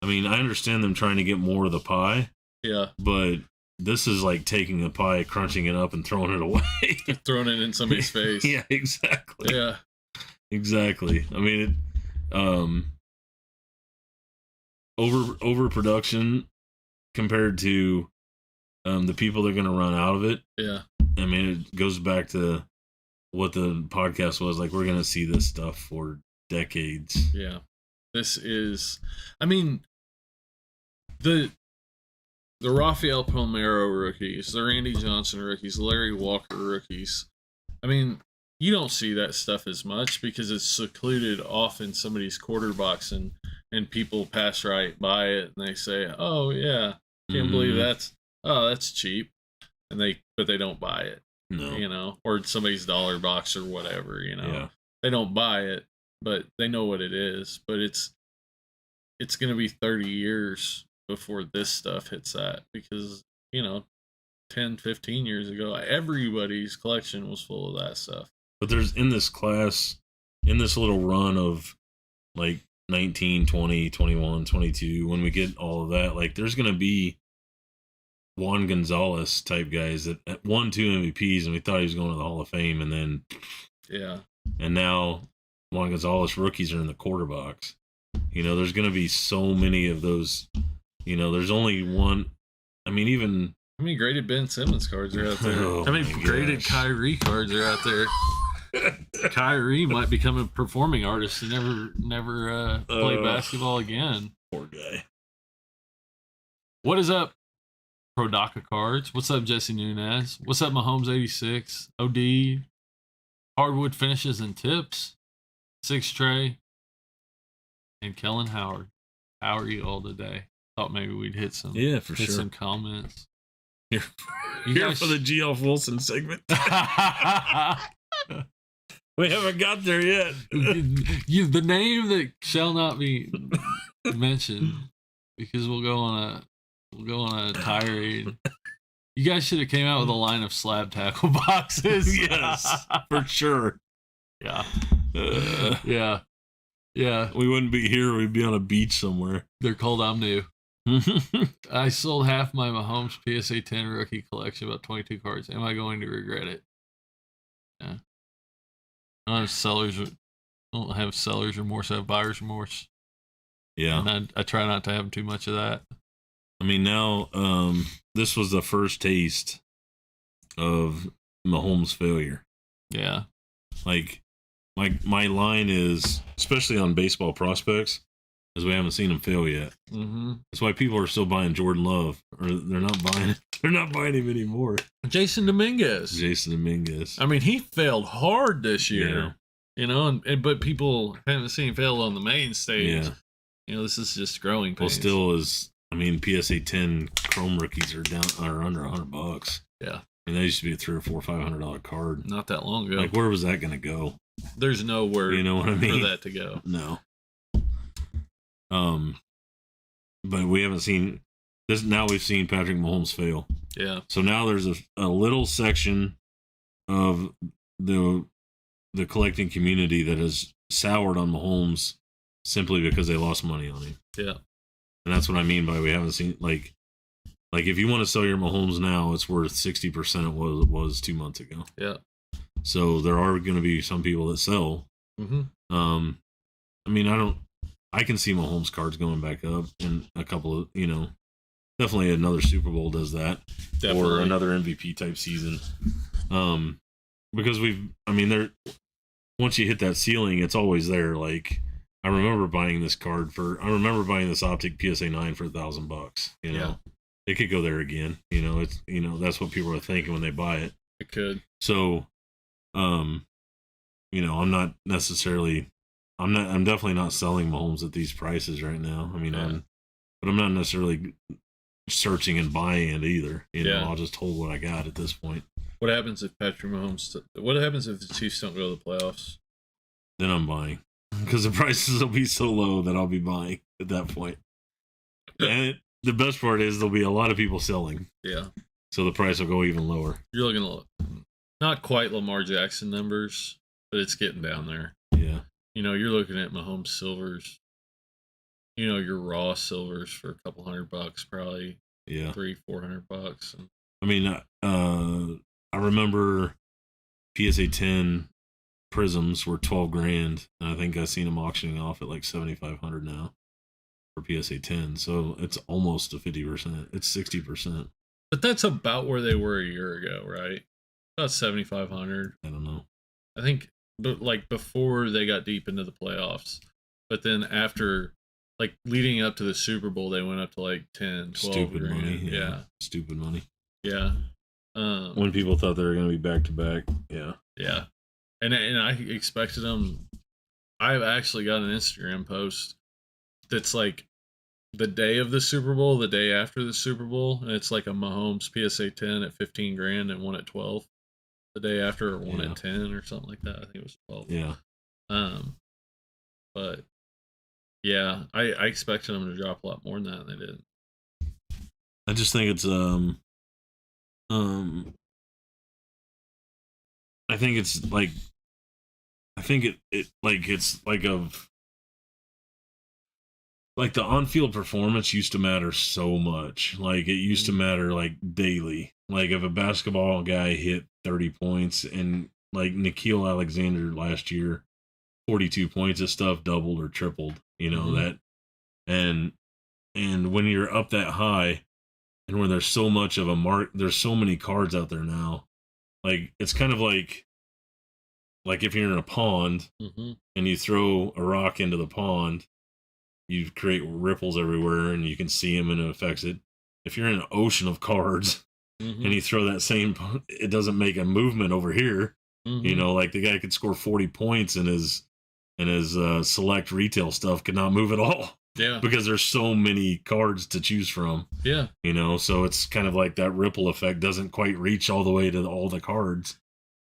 mean, I understand them trying to get more of the pie. Yeah. But this is like taking the pie, crunching it up, and throwing it away. Throwing it in somebody's face. Yeah, exactly. Yeah. Exactly. I mean, overproduction compared to the people that are going to run out of it. Yeah. I mean, it goes back to what the podcast was like. We're going to see this stuff for decades. Yeah. This is, I mean, the Rafael Palmeiro rookies, the Randy Johnson rookies, Larry Walker rookies. I mean, you don't see that stuff as much because it's secluded off in somebody's quarter box and people pass right by it and they say, oh yeah, can't believe that's cheap. But they don't buy it. No. You know, or somebody's dollar box or whatever, you know. Yeah. They don't buy it, but they know what it is. But it's going to be 30 years before this stuff hits that because, you know, 10, 15 years ago, everybody's collection was full of that stuff. But there's in this class, in this little run of like 19, 20, 21, 22, when we get all of that, like there's going to be Juan Gonzalez type guys that won 2 MVPs and we thought he was going to the Hall of Fame. And then, and now Juan Gonzalez rookies are in the quarter box. You know, there's going to be so many of those. You know, there's only one. I mean, even how many graded Ben Simmons cards are out there? Oh, how many graded Kyrie cards are out there? Kyrie might become a performing artist and never play basketball again. Poor guy. What is up, Prodaka cards? What's up, Jesse Nunez? What's up, Mahomes 86? OD. Hardwood finishes and tips. 6 Trey. And Kellen Howard. How are you all today? Thought maybe we'd hit some some comments. Here for the GL Wilson segment. We haven't got there yet. The name that shall not be mentioned because we'll go on a tirade. You guys should have came out with a line of slab tackle boxes. Yes, for sure. Yeah. Yeah. Yeah. We wouldn't be here. We'd be on a beach somewhere. They're called I'm new. I sold half my Mahomes PSA 10 rookie collection, about 22 cards. Am I going to regret it? Yeah. I don't have seller's remorse. I have buyer's remorse. Yeah. And I try not to have too much of that. I mean, now, this was the first taste of Mahomes' failure. Yeah. Like my line is, especially on baseball prospects, because we haven't seen him fail yet. Mm-hmm. That's why people are still buying Jordan Love, or they're not buying. They're not buying him anymore. Jason Dominguez. I mean, he failed hard this year. Yeah. You know, but people haven't seen him fail on the main stage. Yeah. You know, this is just growing pains. Well, still is. I mean, PSA 10 Chrome rookies are under $100. Yeah. And they used to be a $300 or $400 card. Not that long ago. Like, where was that going to go? There's nowhere you know what I mean? for that to go. No. But we haven't seen this. Now we've seen Patrick Mahomes fail. Yeah. So now there's a little section of the collecting community that has soured on Mahomes simply because they lost money on him. Yeah. And that's what I mean by we haven't seen, like if you want to sell your Mahomes now, it's worth 60% of what it was 2 months ago. Yeah. So there are going to be some people that sell. Mm-hmm. I mean, I can see Mahomes cards going back up in a couple of, definitely another Super Bowl does that. Definitely. Or another MVP type season. Because once you hit that ceiling, it's always there. Like, I remember buying this Optic PSA 9 for $1,000. Yeah. It could go there again. It's that's what people are thinking when they buy it. It could. So, I'm definitely not selling Mahomes at these prices right now. I mean, but I'm not necessarily searching and buying it either. I'll just hold what I got at this point. What happens if Patrick Mahomes? What happens if the Chiefs don't go to the playoffs? Then I'm buying, because the prices will be so low that I'll be buying at that point. And the best part is there'll be a lot of people selling. Yeah. So the price will go even lower. You're looking at not quite Lamar Jackson numbers, but it's getting down there. Yeah. You're looking at Mahomes silvers. Your raw silvers for a couple $100, probably. Yeah. $300-$400. I mean, I remember PSA 10 prisms were $12,000, and I think I've seen them auctioning off at like $7,500 now for PSA 10. So it's almost a 50%. It's 60%. But that's about where they were a year ago, right? About $7,500. I don't know. I think, but like before they got deep into the playoffs, but then after, like leading up to the Super Bowl, they went up to like 10, 12 Stupid grand. money. Yeah. Stupid money. Yeah. When people thought they were going to be back to back. Yeah. Yeah. And I expected them. I've actually got an Instagram post that's like the day of the Super Bowl, the day after the Super Bowl, and it's like a Mahomes PSA 10 at $15,000 and one at 12. The day after, or one at 10 or something like that. I think it was 12. Yeah. But yeah, I expected them to drop a lot more than that, and they didn't. I just think it's I think it's like, it's like the on-field performance used to matter so much. Like, it used to matter like daily. Like, if a basketball guy hit 30 points, and like Nikhil Alexander last year, 42 points, of stuff doubled or tripled, that. And when you're up that high, and when there's so much of there's so many cards out there now, like, it's kind of like if you're in a pond and you throw a rock into the pond, you create ripples everywhere and you can see them and it affects it. If you're in an ocean of cards and you throw that it doesn't make a movement over here. Like the guy could score 40 points and his select retail stuff could not move at all. Yeah. Because there's so many cards to choose from. Yeah. So it's kind of like that ripple effect doesn't quite reach all the way to all the cards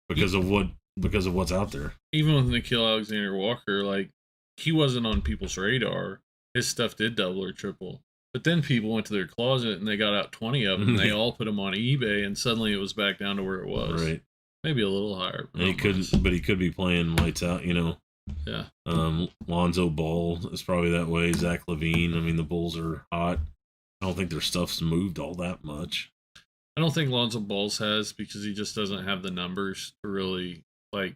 because of what's out there. Even with Nikhil Alexander-Walker, like, he wasn't on people's radar. His stuff did double or triple. But then people went to their closet and they got out 20 of them and they all put them on eBay, and suddenly it was back down to where it was. Right. Maybe a little higher. And he could be playing lights out, Yeah. Lonzo Ball is probably that way. Zach LaVine. I mean, the Bulls are hot. I don't think their stuff's moved all that much. I don't think Lonzo Ball's has, because he just doesn't have the numbers to really, like,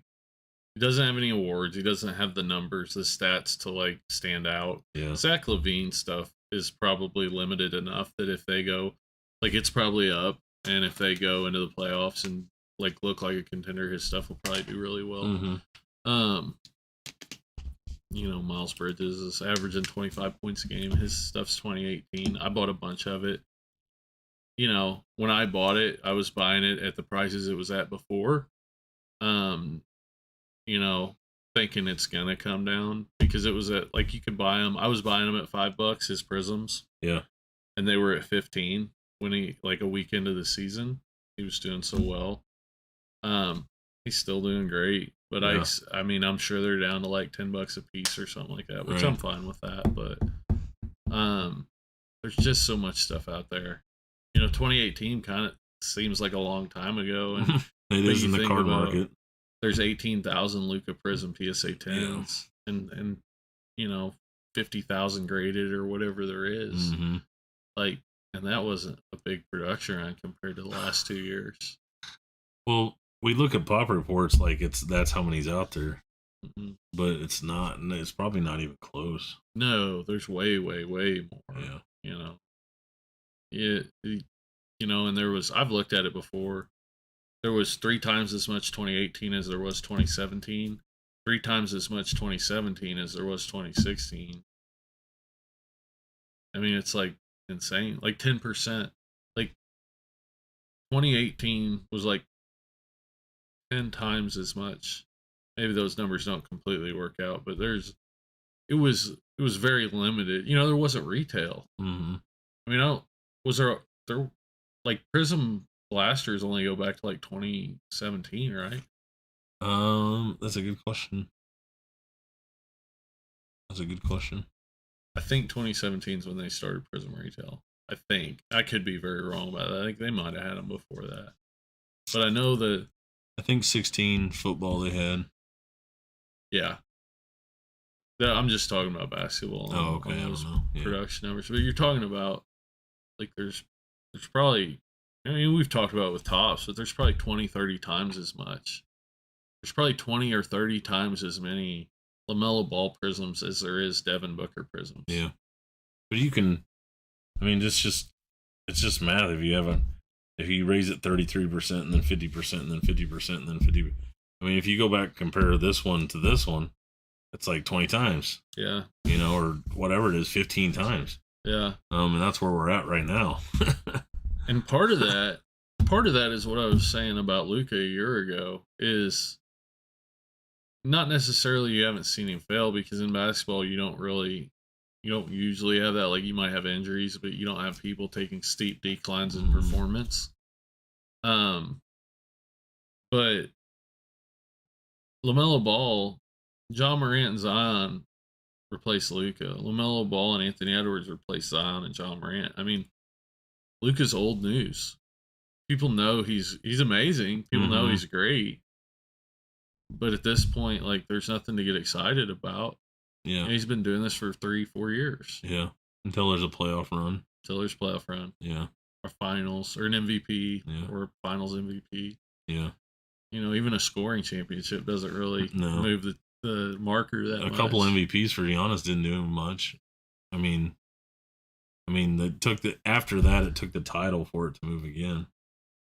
he doesn't have any awards. He doesn't have the numbers, the stats to, like, stand out. Yeah. Zach LaVine stuff is probably limited enough that if they go, like, it's probably up, and if they go into the playoffs and, like, look like a contender, his stuff will probably do really well. Mm-hmm. Miles Miles Bridges is averaging 25 points a game. His stuff's 2018. I bought a bunch of it. You know, when I bought it, I was buying it at the prices it was at before. You know, thinking it's gonna come down because it was at, like, you could buy them. I was buying them at $5, his Prisms. Yeah. And they were at 15 when he, like, a week into the season. He was doing so well. He's still doing great. But yeah. I mean, I'm sure they're down to like $10 a piece or something like that, which I'm fine with that. But there's just so much stuff out there. You know, 2018 kind of seems like a long time ago. And it is in the card market. There's 18,000 Luka Prism PSA 10s, and you know, 50,000 graded or whatever there is. Mm-hmm. Like, and that wasn't a big production run compared to the last 2 years. Well, we look at pop reports like that's how many's out there, but it's not. It's probably not even close. No, there's way, way, way more. Yeah, you know, you know, and I've looked at it before. There was 3 times as much 2018 as there was 2017. 3 times as much 2017 as there was 2016. I mean, it's like insane. Like 10%. Like 2018 was like 10 times as much. Maybe those numbers don't completely work out, but it was very limited. You know, there wasn't retail. Mm-hmm. I mean, was there like Prism blasters only go back to like 2017, right? That's a good question. I think 2017 is when they started Prism retail. I think. I could be very wrong about that. I think they might have had them before that. But I know that. I think 16 football they had. Yeah. I'm just talking about basketball. Oh, okay. I don't know. Yeah. Production numbers. But you're talking about, like, there's probably, I mean, we've talked about it with Tops, but there's probably 20, 30 times as much. There's probably 20 or 30 times as many LaMelo Ball Prisms as there is Devin Booker Prisms. Yeah. But you can, I mean, it's just math. If you raise it 33% and then 50% and then 50% and then 50%. I mean, if you go back and compare this one to this one, it's like 20 times. Yeah. You know, or whatever it is, 15 times. Yeah. And that's where we're at right now. And part of that is what I was saying about Luka a year ago, is not necessarily you haven't seen him fail, because in basketball you don't usually have that. Like, you might have injuries, but you don't have people taking steep declines in performance. But LaMelo Ball, John Morant and Zion replaced Luka. LaMelo Ball and Anthony Edwards replaced Zion and John Morant. I mean, Luka's old news. People know he's amazing. People know he's great. But at this point, like, there's nothing to get excited about. Yeah. And he's been doing this for 3-4 years. Yeah. Until there's a playoff run. Yeah. Or finals, or an MVP, or finals MVP. Yeah. You know, even a scoring championship doesn't really move the marker that much. A couple MVPs for Giannis didn't do him much. I mean, after that it took the title for it to move again.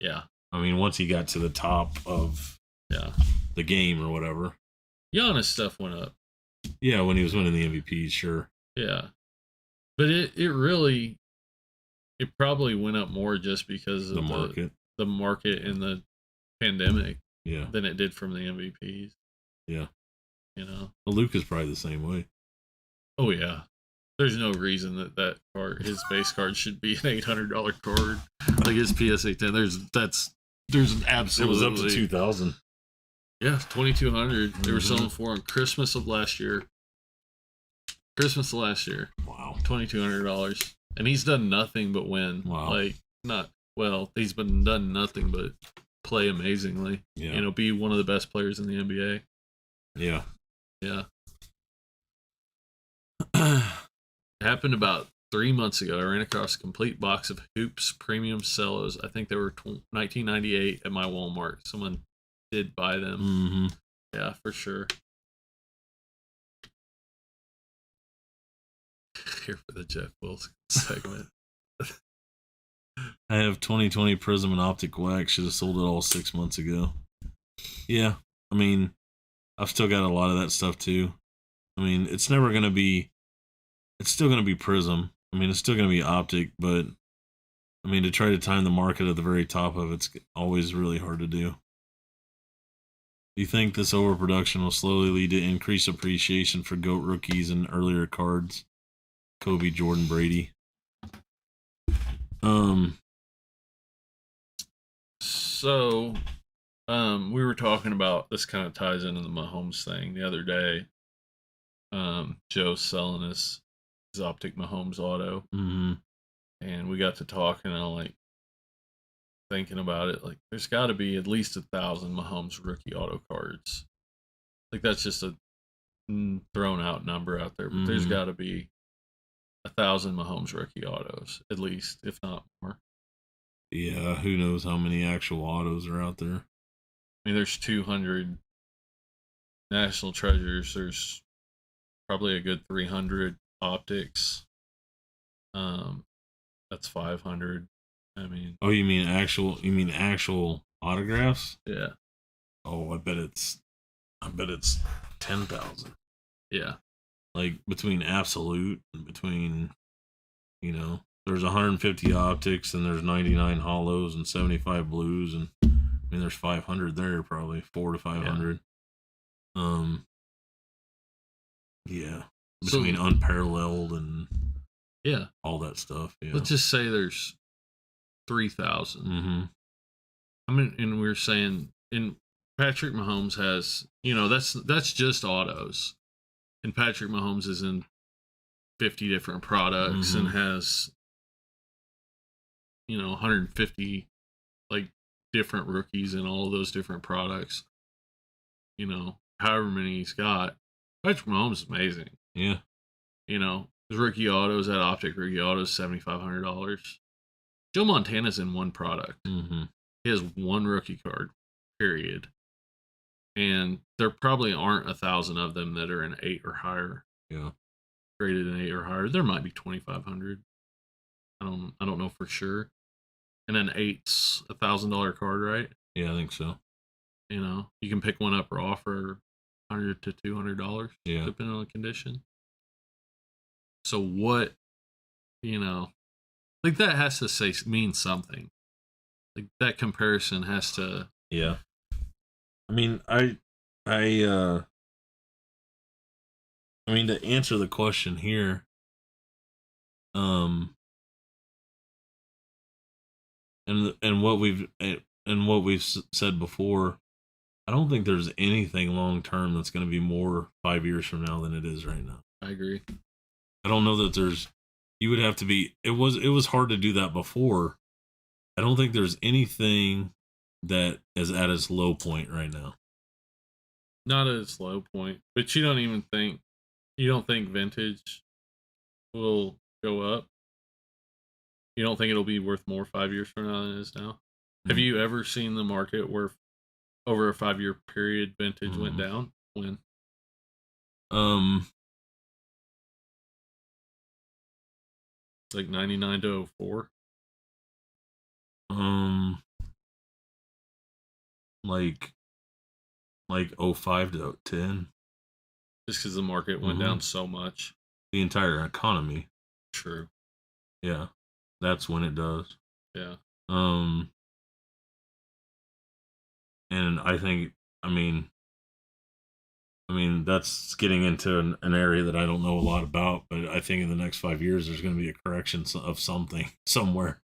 Yeah. I mean, once he got to the top of the game or whatever, Giannis stuff went up. Yeah, when he was winning the MVP, sure. Yeah. But it probably went up more just because of the market and the pandemic. Yeah. Than it did from the MVPs. Yeah. You know. Well, Luka's probably the same way. Oh yeah. There's no reason that card, his base card, should be an $800 card. Like his PSA 10. There's an absolutely. It was up to 2,000. Yeah, 2,200. They were selling for on Christmas of last year. Wow. $2,200, and he's done nothing but win. Wow. He's been done nothing but play amazingly. Yeah. You know, be one of the best players in the NBA. Yeah. Yeah. Happened about 3 months ago. I ran across a complete box of Hoops premium cellos. I think they were $19.98 at my Walmart. Someone did buy them. Mm-hmm. Yeah, for sure. Here for the Jeff Wilson segment. I have 2020 Prism and Optic Wax. Should have sold it all 6 months ago. Yeah, I mean, I've still got a lot of that stuff too. I mean, it's never going to be, it's still going to be Prism. I mean, it's still going to be Optic, but I mean, to try to time the market at the very top of it's always really hard to do. Do you think this overproduction will slowly lead to increased appreciation for GOAT rookies and earlier cards? Kobe, Jordan, Brady. So, we were talking about, this kind of ties into the Mahomes thing the other day. Joe's selling his Optic Mahomes auto. Mm-hmm. And we got to talking, and I'm like, thinking about it, like, there's got to be at least 1,000 Mahomes rookie auto cards. Like, that's just a thrown out number out there, but there's got to be 1,000 Mahomes rookie autos, at least, if not more. Yeah, who knows how many actual autos are out there? I mean, there's 200 National Treasures. There's probably a good 300 Optics. That's 500. I mean, oh, you mean actual autographs? Yeah. Oh, I bet it's 10,000. Yeah. Like between absolute and between, there's 150 Optics and there's 99 hollows and 75 blues, and I mean there's 500 there, probably 400 to 500. Yeah. Between unparalleled and all that stuff. Yeah. Let's just say there's 3,000. Mm-hmm. I mean, and we were saying, Patrick Mahomes has, that's just autos, and Patrick Mahomes is in 50 different products and has 150 like different rookies in all of those different products. However many he's got. Patrick Mahomes is amazing. Yeah. His rookie autos, that Optic rookie autos, $7,500. Joe Montana's in one product. Mm-hmm. He has one rookie card, period. And there probably aren't 1,000 of them that are in 8 or higher. Yeah. Graded in 8 or higher. There might be 2,500. I don't know for sure. And then 8's $1,000 card, right? Yeah, I think so. You can pick one up raw for $100 to $200, depending on the condition. So what, like that has to mean something. Like that comparison has to. Yeah. I mean, I mean, to answer the question here, and what we've said before, I don't think there's anything long term that's going to be more 5 years from now than it is right now. I agree. I don't know that there's. You would have to be. It was hard to do that before. I don't think there's anything that is at its low point right now. Not at its low point, but you don't think vintage will go up? You don't think it'll be worth more 5 years from now than it is now? Mm-hmm. Have you ever seen the market where over a 5-year period vintage went down? When? Like 99 to 04? Like 05 to 10. Just because the market went down so much. The entire economy. True. Yeah. That's when it does. Yeah. And I think, I mean, that's getting into an area that I don't know a lot about, but I think in the next 5 years, there's going to be a correction of something somewhere.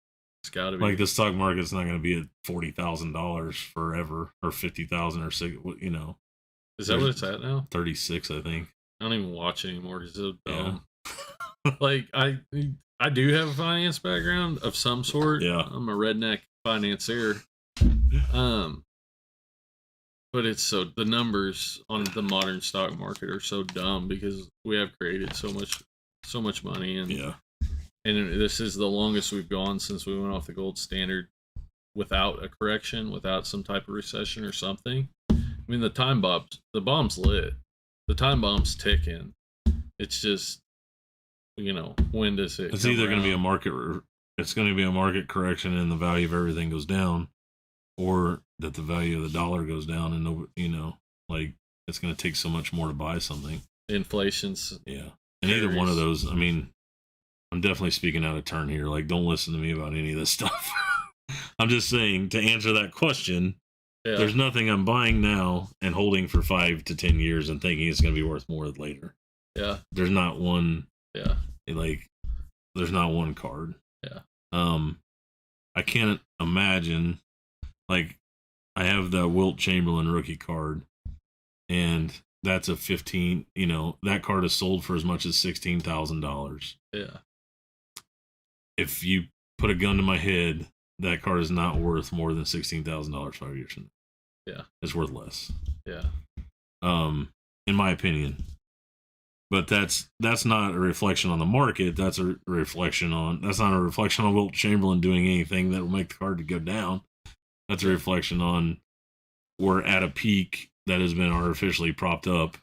It's got to be. Like the stock market's not going to be at $40,000 forever, or 50,000 or six. Is that what it's at now? 36, I think. I don't even watch it anymore because it's so dumb. Yeah. Like I do have a finance background of some sort. Yeah, I'm a redneck financier. But it's the numbers on the modern stock market are so dumb because we have created so much money, and and this is the longest we've gone since we went off the gold standard without a correction, without some type of recession or something. I mean, the bomb's lit, the time bomb's ticking. It's just, when does it? It's either going to be a market. It's going to be a market correction, and the value of everything goes down, or that the value of the dollar goes down, and like it's going to take so much more to buy something. inflation's and either one of those. I mean, I'm definitely speaking out of turn here. Like, don't listen to me about any of this stuff. I'm just saying, to answer that question, there's nothing I'm buying now and holding for 5 to 10 years and thinking it's going to be worth more later. Yeah. There's not one. Yeah. Like, there's not one card. Yeah. I can't imagine, like, I have the Wilt Chamberlain rookie card, and that's a 15, that card is sold for as much as $16,000. Yeah. If you put a gun to my head, that card is not worth more than $16,000 5 years from now. Yeah. It's worth less. Yeah. In my opinion. But that's not a reflection on the market. That's not a reflection on Wilt Chamberlain doing anything that will make the card to go down. That's a reflection on we're at a peak that has been artificially propped up,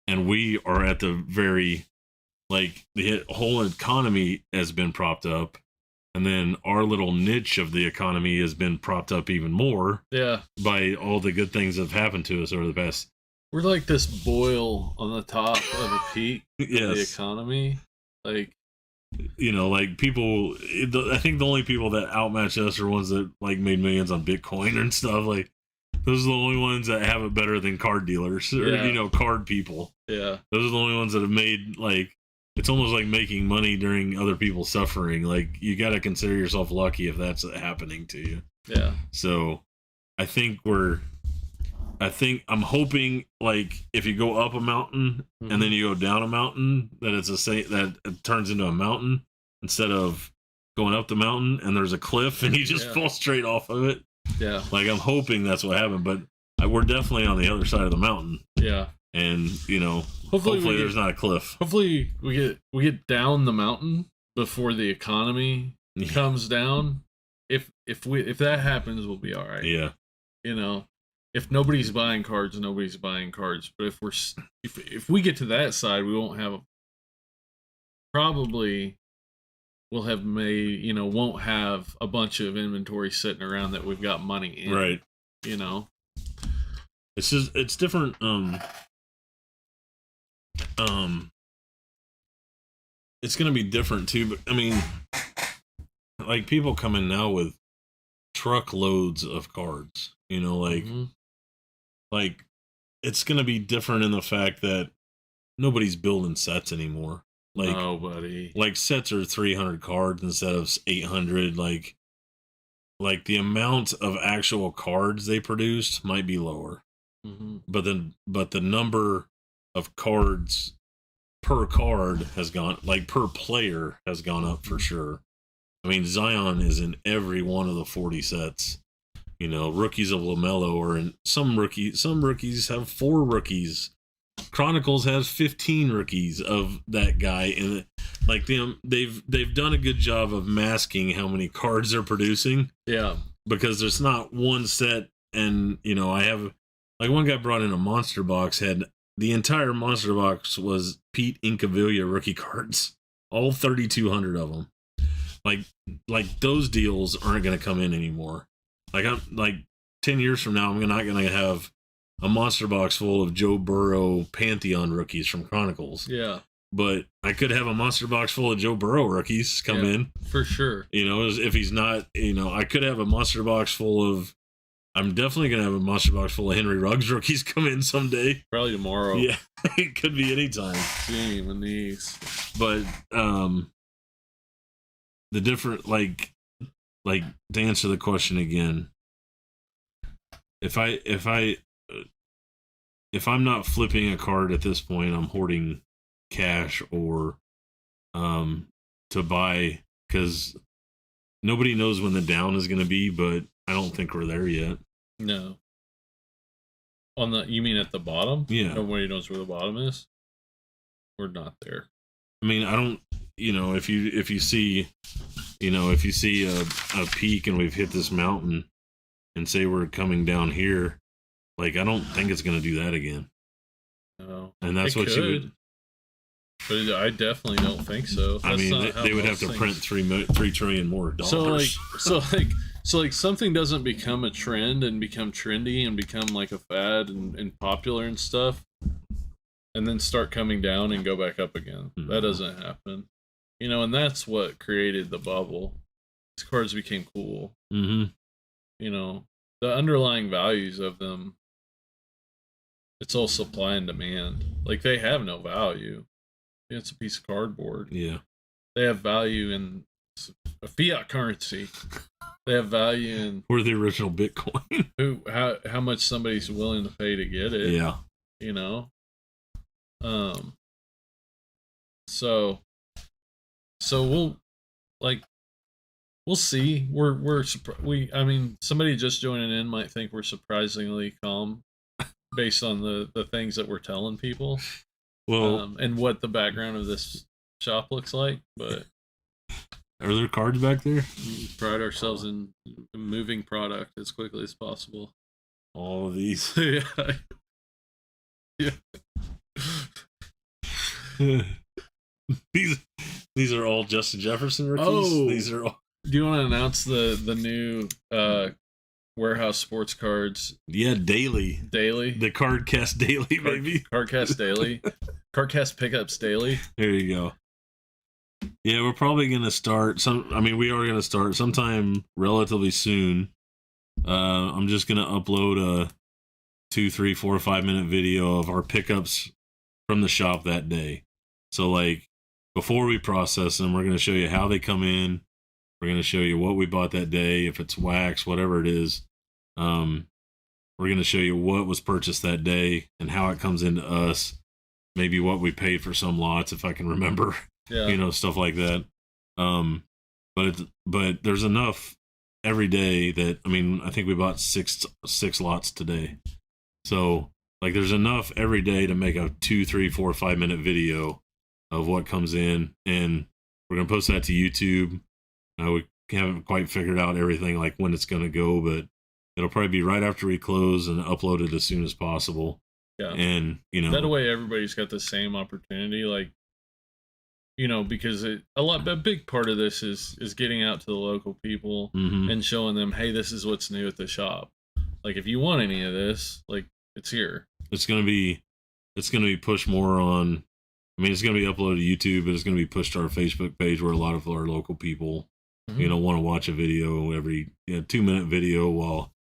and we are at the very, like, the whole economy has been propped up, and then our little niche of the economy has been propped up even more. Yeah. By all the good things that have happened to us over the past. We're like this boil on the top of a peak of the economy. Like, like people, I think the only people that outmatch us are ones that, like, made millions on Bitcoin and stuff. Like, those are the only ones that have it better than card dealers or, card people. Yeah. Those are the only ones that have made, like, it's almost like making money during other people's suffering. Like, you got to consider yourself lucky if that's happening to you. Yeah. So I'm hoping, like, if you go up a mountain and then you go down a mountain, that that it turns into a mountain instead of going up the mountain and there's a cliff and you just fall straight off of it. Yeah. Like, I'm hoping that's what happened, but we're definitely on the other side of the mountain. Yeah. And, hopefully there's not a cliff. Hopefully we get down the mountain before the economy comes down. If that happens, we'll be all right. Yeah. If nobody's buying cards, nobody's buying cards. But if we get to that side, we won't have won't have a bunch of inventory sitting around that we've got money in. Right. It's different. It's going to be different too, but I mean, like, people come in now with truckloads of cards, like, it's going to be different in the fact that nobody's building sets anymore. Like, nobody. Like, sets are 300 cards instead of 800. Like the amount of actual cards they produced might be lower. Mm-hmm. But the number of cards per card has gone, like, per player has gone up for sure. I mean, Zion is in every one of the 40 sets. Rookies of LaMelo are in some rookies. Some rookies have 4 rookies. Chronicles has 15 rookies of that guy, and like they've done a good job of masking how many cards they're producing. Yeah, because there's not one set, and I have, like, one guy brought in a monster box, had the entire monster box was Pete Incaviglia rookie cards, all 3,200 of them. Like those deals aren't going to come in anymore. Like, I'm like 10 years from now, I'm not going to have a monster box full of Joe Burrow Pantheon rookies from Chronicles. Yeah. But I could have a monster box full of Joe Burrow rookies come in. For sure. If he's not, I could have a monster box full of, I'm definitely going to have a monster box full of Henry Ruggs rookies come in someday. Probably tomorrow. Yeah. It could be anytime. Gee, my knees. But, the different, like, to answer the question again, if I'm not flipping a card at this point, I'm hoarding cash or to buy, because nobody knows when the down is going to be, but I don't think we're there yet. No. You mean at the bottom? Yeah. Nobody knows where the bottom is? We're not there. I mean, I don't, if you see a peak and we've hit this mountain and say we're coming down here, like, I don't think it's going to do that again. No. And that's what you would. But I definitely don't think so. I mean, they would have to print $3 trillion more dollars. So something doesn't become a trend and become trendy and become like a fad and popular and stuff. and then start coming down and go back up again. Mm-hmm. That doesn't happen. You know, and that's what created the bubble. These cards became cool. Mm-hmm. You know, the underlying values of them, it's all supply and demand. Like, they have no value. It's a piece of cardboard. Yeah. They have value in a fiat currency. They have value in... Or the original Bitcoin. how much somebody's willing to pay to get it. Yeah. You know? So we'll see. I mean, somebody just joining in might think we're surprisingly calm based on the things that we're telling people. Well, and what the background of this shop looks like, but are there cards back there? We pride ourselves in moving product as quickly as possible. All of these. Yeah. These are all Justin Jefferson rookies. Oh, these are all. Do you want to announce the new warehouse sports cards? Yeah, daily. The Cardcast Daily, baby. Cardcast Daily. Cardcast Pickups Daily. There you go. Yeah, we're probably gonna start we are gonna start sometime relatively soon. I'm just gonna upload a 2, 3, 4, 5 minute video of our pickups from the shop that day. So, like, before we process them, we're going to show you how they come in. We're going to show you what we bought that day, if it's wax, whatever it is. We're going to show you what was purchased that day and how it comes into us. Maybe what we paid for some lots, if I can remember. Yeah. You know, stuff like that. But there's enough every day that, I mean, I think we bought six lots today. So, like, there's enough every day to make a 2, 3, 4, 5 minute video of what comes in, and we're gonna post that to YouTube. We haven't quite figured out everything, like when it's gonna go, but it'll probably be right after we close and upload it as soon as possible. Yeah, and you know, that way everybody's got the same opportunity, like, you know, because a big part of this is getting out to the local people and showing them, hey, this is what's new at the shop. Like, if you want any of this, like, it's here. It's gonna be pushed more on. I mean, it's going to be uploaded to YouTube, but it's going to be pushed to our Facebook page where a lot of our local people, you know, want to watch a video every 2-minute video while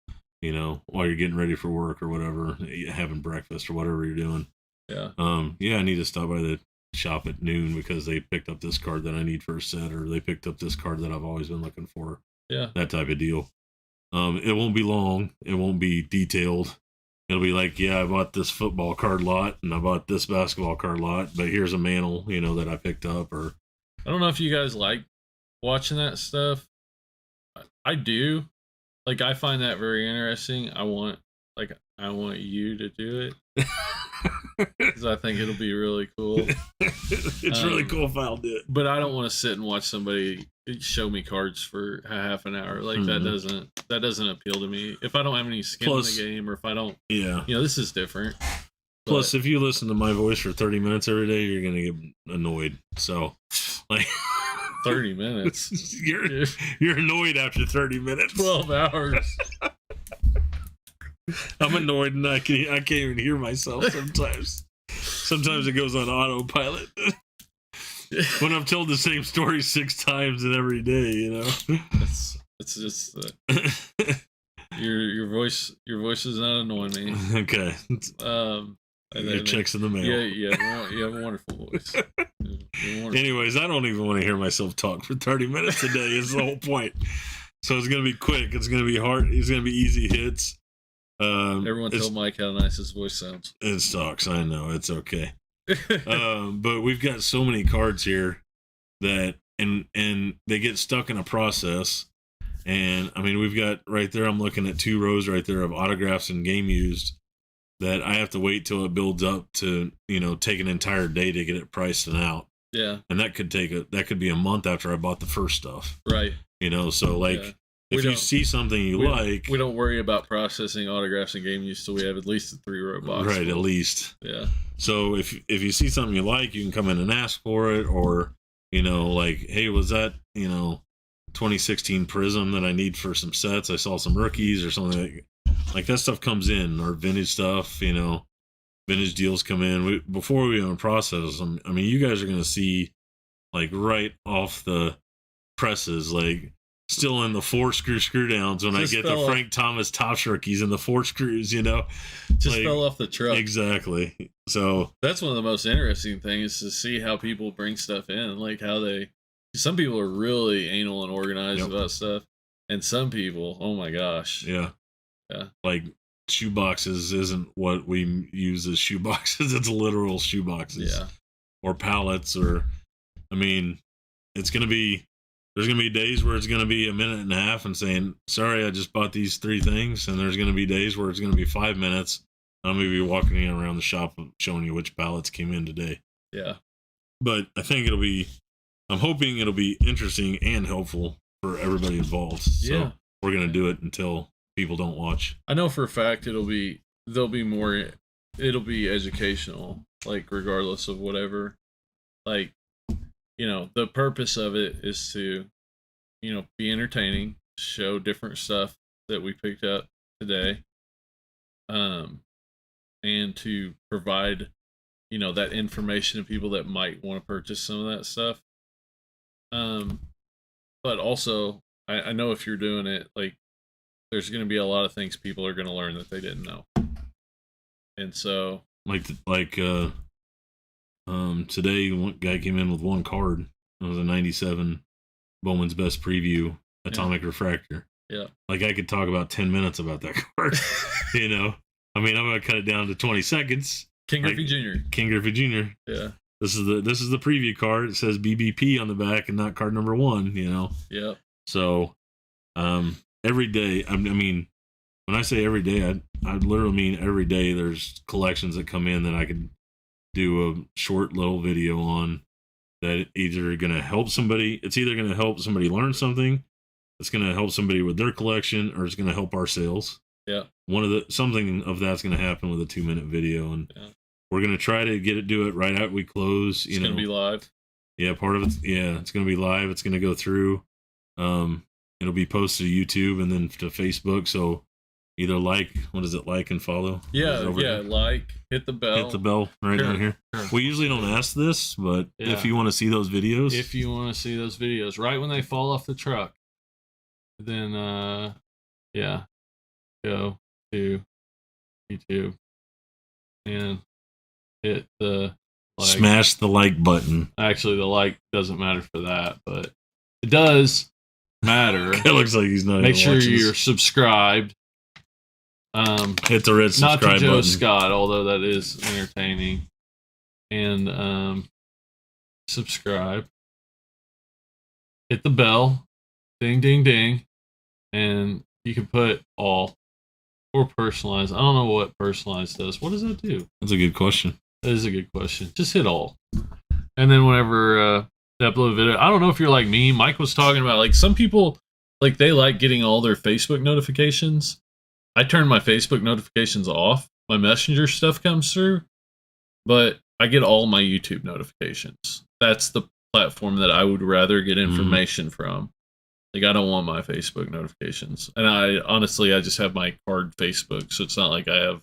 you're getting ready for work or whatever, having breakfast or whatever you're doing. Yeah. I need to stop by the shop at noon because they picked up this card that I need for a set, or they picked up this card that I've always been looking for. Yeah. That type of deal. It won't be long. It won't be detailed. It'll be like, yeah, I bought this football card lot and I bought this basketball card lot, but here's a mantle, that I picked up. Or I don't know if you guys like watching that stuff. I do. Like, I find that very interesting. I want you to do it. Because I think it'll be really cool. It's really cool if I'll do it. But I don't want to sit and watch somebody show me cards for a half an hour. Like, that doesn't appeal to me. If I don't have any skin in the game, or if I don't, this is different. Plus, if you listen to my voice for 30 minutes every day, you're gonna get annoyed. So, like, 30 minutes. You're annoyed after 30 minutes. 12 hours. I'm annoyed and I can't even hear myself sometimes. Sometimes it goes on autopilot. When I'm told the same story 6 times in every day, It's just your voice is not annoying me. Okay. Your check's in the mail. Yeah, you have a wonderful voice. Anyways, I don't even want to hear myself talk for 30 minutes a day is the whole point. So it's going to be quick. It's going to be hard. It's going to be easy hits. Everyone tell Mike how nice his voice sounds. It sucks. I know. It's okay. But we've got so many cards here that, and they get stuck in a process. And I mean, we've got right there, I'm looking at 2 rows right there of autographs and game used that I have to wait till it builds up to, take an entire day to get it priced and out. Yeah. And that could be a month after I bought the first stuff. Right. So like, if you see something we don't worry about processing autographs and game use till we have at least a 3-row box. Right, at least. Yeah. So if you see something you like, you can come in and ask for it, or like, hey, was that 2016 Prism that I need for some sets? I saw some rookies or something like that stuff comes in, or vintage stuff. vintage deals come in. Before we even process them, I mean, you guys are going to see like right off the presses, like still in the 4-screw downs when I get the Frank Thomas Topps rookies and the 4 screws, you know, just fell off the truck. Exactly. So that's one of the most interesting things to see how people bring stuff in, like how some people are really anal and organized about stuff, and some people, oh my gosh, yeah, like shoe boxes isn't what we use as shoe boxes; it's literal shoe boxes, or pallets, or I mean, there's gonna be days where it's gonna be a minute and a half and saying, "Sorry, I just bought these 3 things," and there's gonna be days where it's gonna be 5 minutes. I'm gonna be walking around the shop showing you which pallets came in today. Yeah, but I think I'm hoping it'll be interesting and helpful for everybody involved. So we're gonna do it until people don't watch. I know for a fact it'll be educational, like regardless of whatever. Like, you know, the purpose of it is to, you know, be entertaining, show different stuff that we picked up today, and to provide, you know, that information to people that might want to purchase some of that stuff. But also, I know if you're doing it, like, there's going to be a lot of things people are going to learn that they didn't know. And so, today, one guy came in with 1 card. It was a 97 Bowman's Best Preview Atomic Refractor. Yeah. Like, I could talk about 10 minutes about that card. You know? I mean, I'm going to cut it down to 20 seconds. King Griffey Jr. King Griffey Jr. Yeah. This is the preview card. It says BBP on the back and not card number 1, you know? Yeah. So, every day, I mean, when I say every day, I literally mean every day there's collections that come in that I could do a short little video on that either going to help somebody. It's either going to help somebody learn something, it's going to help somebody with their collection, or it's going to help our sales. Yeah. Something of that's going to happen with a 2-minute video, and we're going to try to do it right out we close. It's going to be live. Yeah, part of it. Yeah, it's going to be live. It's going to go through. It'll be posted to YouTube and then to Facebook. So either like and follow? Yeah, like, hit the bell. Right down here. Sure. We usually don't ask this, but if you want to see those videos. If you want to see those videos, right when they fall off the truck, then, go to YouTube and hit the like. Smash the like button. Actually, the like doesn't matter for that, but it does matter. It looks like he's not. Make sure you're subscribed. Hit the red subscribe button. Not to Joe Scott, although that is entertaining. And subscribe. Hit the bell. Ding, ding, ding. And you can put all or personalize. I don't know what personalize does. What does that do? That's a good question. That is a good question. Just hit all. And then whenever they upload a video, I don't know if you're like me. Mike was talking about, like, some people, like, they like getting all their Facebook notifications. I turn my Facebook notifications off. My Messenger stuff comes through, but I get all my YouTube notifications. That's the platform that I would rather get information from. Like, I don't want my Facebook notifications. And I just have my card Facebook, so it's not like I have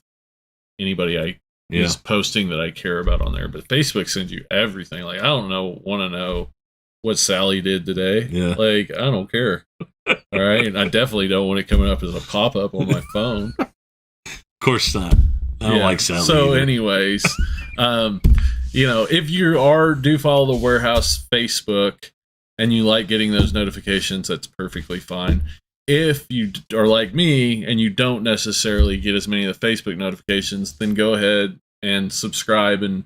anybody is posting that I care about on there. But Facebook sends you everything. Like, I don't want to know what Sally did today. Yeah. Like, I don't care. All right. And I definitely don't want it coming up as a pop-up on my phone. Of course not. I don't like Sally. So either. Anyways, if you do follow the Warehouse Facebook and you like getting those notifications, that's perfectly fine. If you are like me and you don't necessarily get as many of the Facebook notifications, then go ahead and subscribe and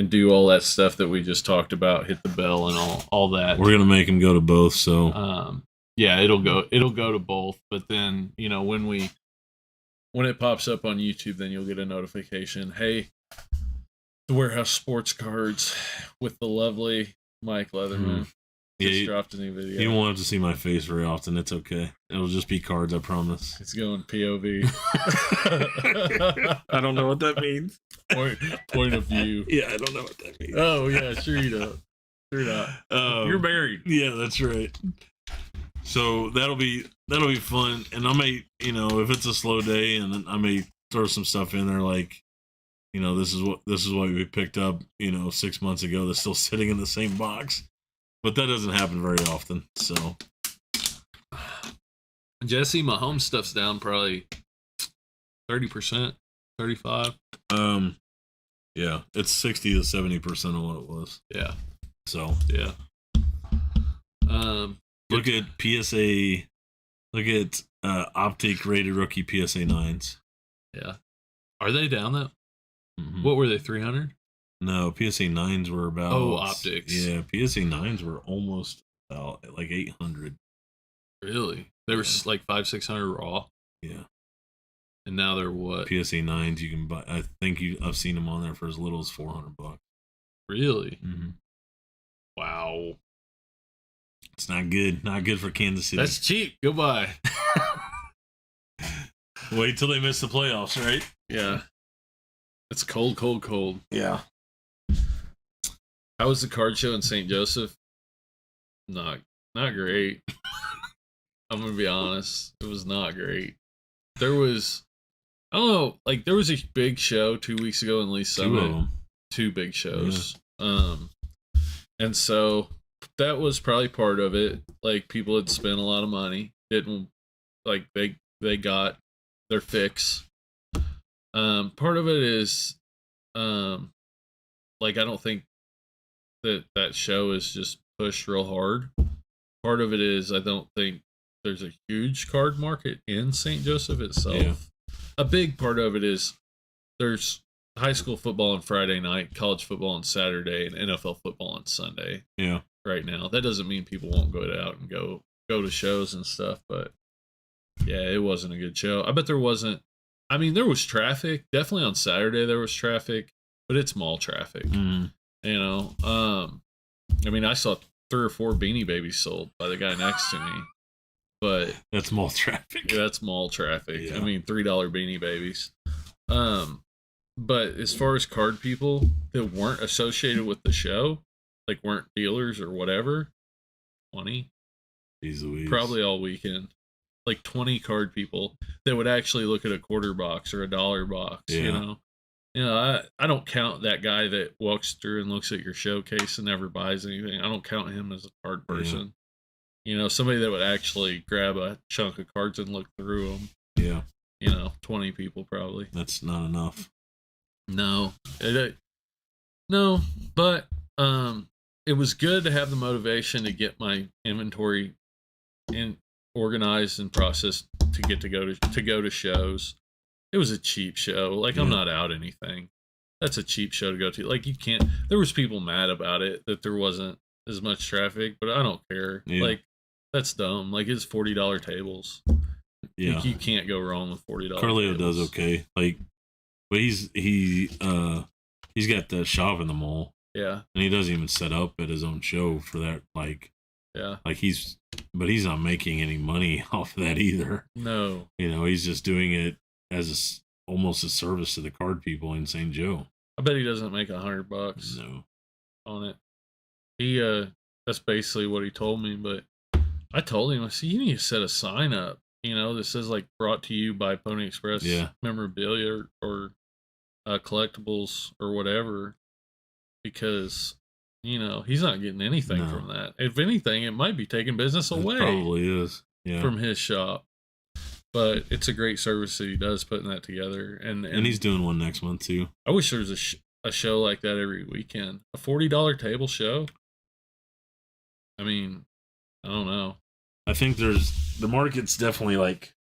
do all that stuff that we just talked about. Hit the bell and all that. We're gonna make them go to both. So it'll go to both. But then when it pops up on YouTube, then you'll get a notification. Hey, the Warehouse Sports Cards with the lovely Mike Leatherman. Just dropped a new video. You won't have to see my face very often. It's okay. It'll just be cards, I promise. It's going POV. I don't know what that means. Point of view. Yeah, I don't know what that means. Oh, yeah, sure you don't. Sure not. You're married. Yeah, that's right. So that'll be fun. And I may, if it's a slow day, and I may throw some stuff in there like you know, this is what we picked up, you know, 6 months ago. That's still sitting in the same box, but that doesn't happen very often. So, Jesse, my home stuff's down probably 30%, 35%. Yeah, it's 60 to 70% of what it was. Yeah. So yeah. Look at PSA. Look at Optic rated rookie PSA 9s. Yeah. Are they down that? Mm-hmm. What were they, 300? No, PSA 9s were about... Oh, Optics. Yeah, PSA 9s were almost about like 800. Really? They were like 600 raw? Yeah. And now they're what? PSA 9s you can buy... I think I've seen them on there for as little as $400. Really? Mm-hmm. Wow. It's not good. Not good for Kansas City. That's cheap. Goodbye. Wait till they miss the playoffs, right? Yeah. It's cold, cold, cold. Yeah. How was the card show in St. Joseph? Not great. I'm going to be honest. It was not great. There was, I don't know, like there was a big show 2 weeks ago in Lee Summit. 2 big shows. Yeah. And so that was probably part of it. Like people had spent a lot of money. Didn't, like they got their fix. Part of it is, like I don't think that show is just pushed real hard. Part of it is I don't think there's a huge card market in St. Joseph itself. Yeah. A big part of it is there's high school football on Friday night, college football on Saturday, and NFL football on Sunday. Yeah. Right now. That doesn't mean people won't go out and go to shows and stuff, but yeah, it wasn't a good show. I bet there wasn't. I mean, there was traffic. Definitely on Saturday there was traffic, but it's mall traffic. Mm. You know, I mean, I saw 3 or 4 Beanie Babies sold by the guy next to me. But that's mall traffic. Yeah, that's mall traffic. Yeah. I mean, $3 Beanie Babies. But as far as card people that weren't associated with the show, like weren't dealers or whatever, 20. Probably all weekend. Like 20 card people that would actually look at a quarter box or a dollar box, yeah. You know, I don't count that guy that walks through and looks at your showcase and never buys anything. I don't count him as a card person. Yeah. You know, somebody that would actually grab a chunk of cards and look through them. Yeah. You know, 20 people probably. That's not enough. No. No, but it was good to have the motivation to get my inventory organized and processed to go to shows. It was a cheap show. Like, I'm not out anything. That's a cheap show to go to. Like, you can't. There was people mad about it that there wasn't as much traffic, but I don't care. Yeah. Like, that's dumb. Like, it's $40 tables. Yeah, like, you can't go wrong with $40. Carleo does okay. Like, but he's got the shop in the mall. Yeah, and he doesn't even set up at his own show for that. Like, yeah, like he's not making any money off of that either. No, you know, he's just doing it as almost a service to the card people in St. Joe. I bet he doesn't make $100. No, on it. He that's basically what he told me. But I told him, I said, you need to set a sign up, you know, that says like brought to you by Pony Express memorabilia or collectibles or whatever, because you know he's not getting anything from that. If anything, it might be taking business away. It probably is, from his shop. But it's a great service that he does putting that together, and he's doing one next month too. I wish there was a show like that every weekend. A $40 table show. I mean, I don't know. I think the market's definitely like,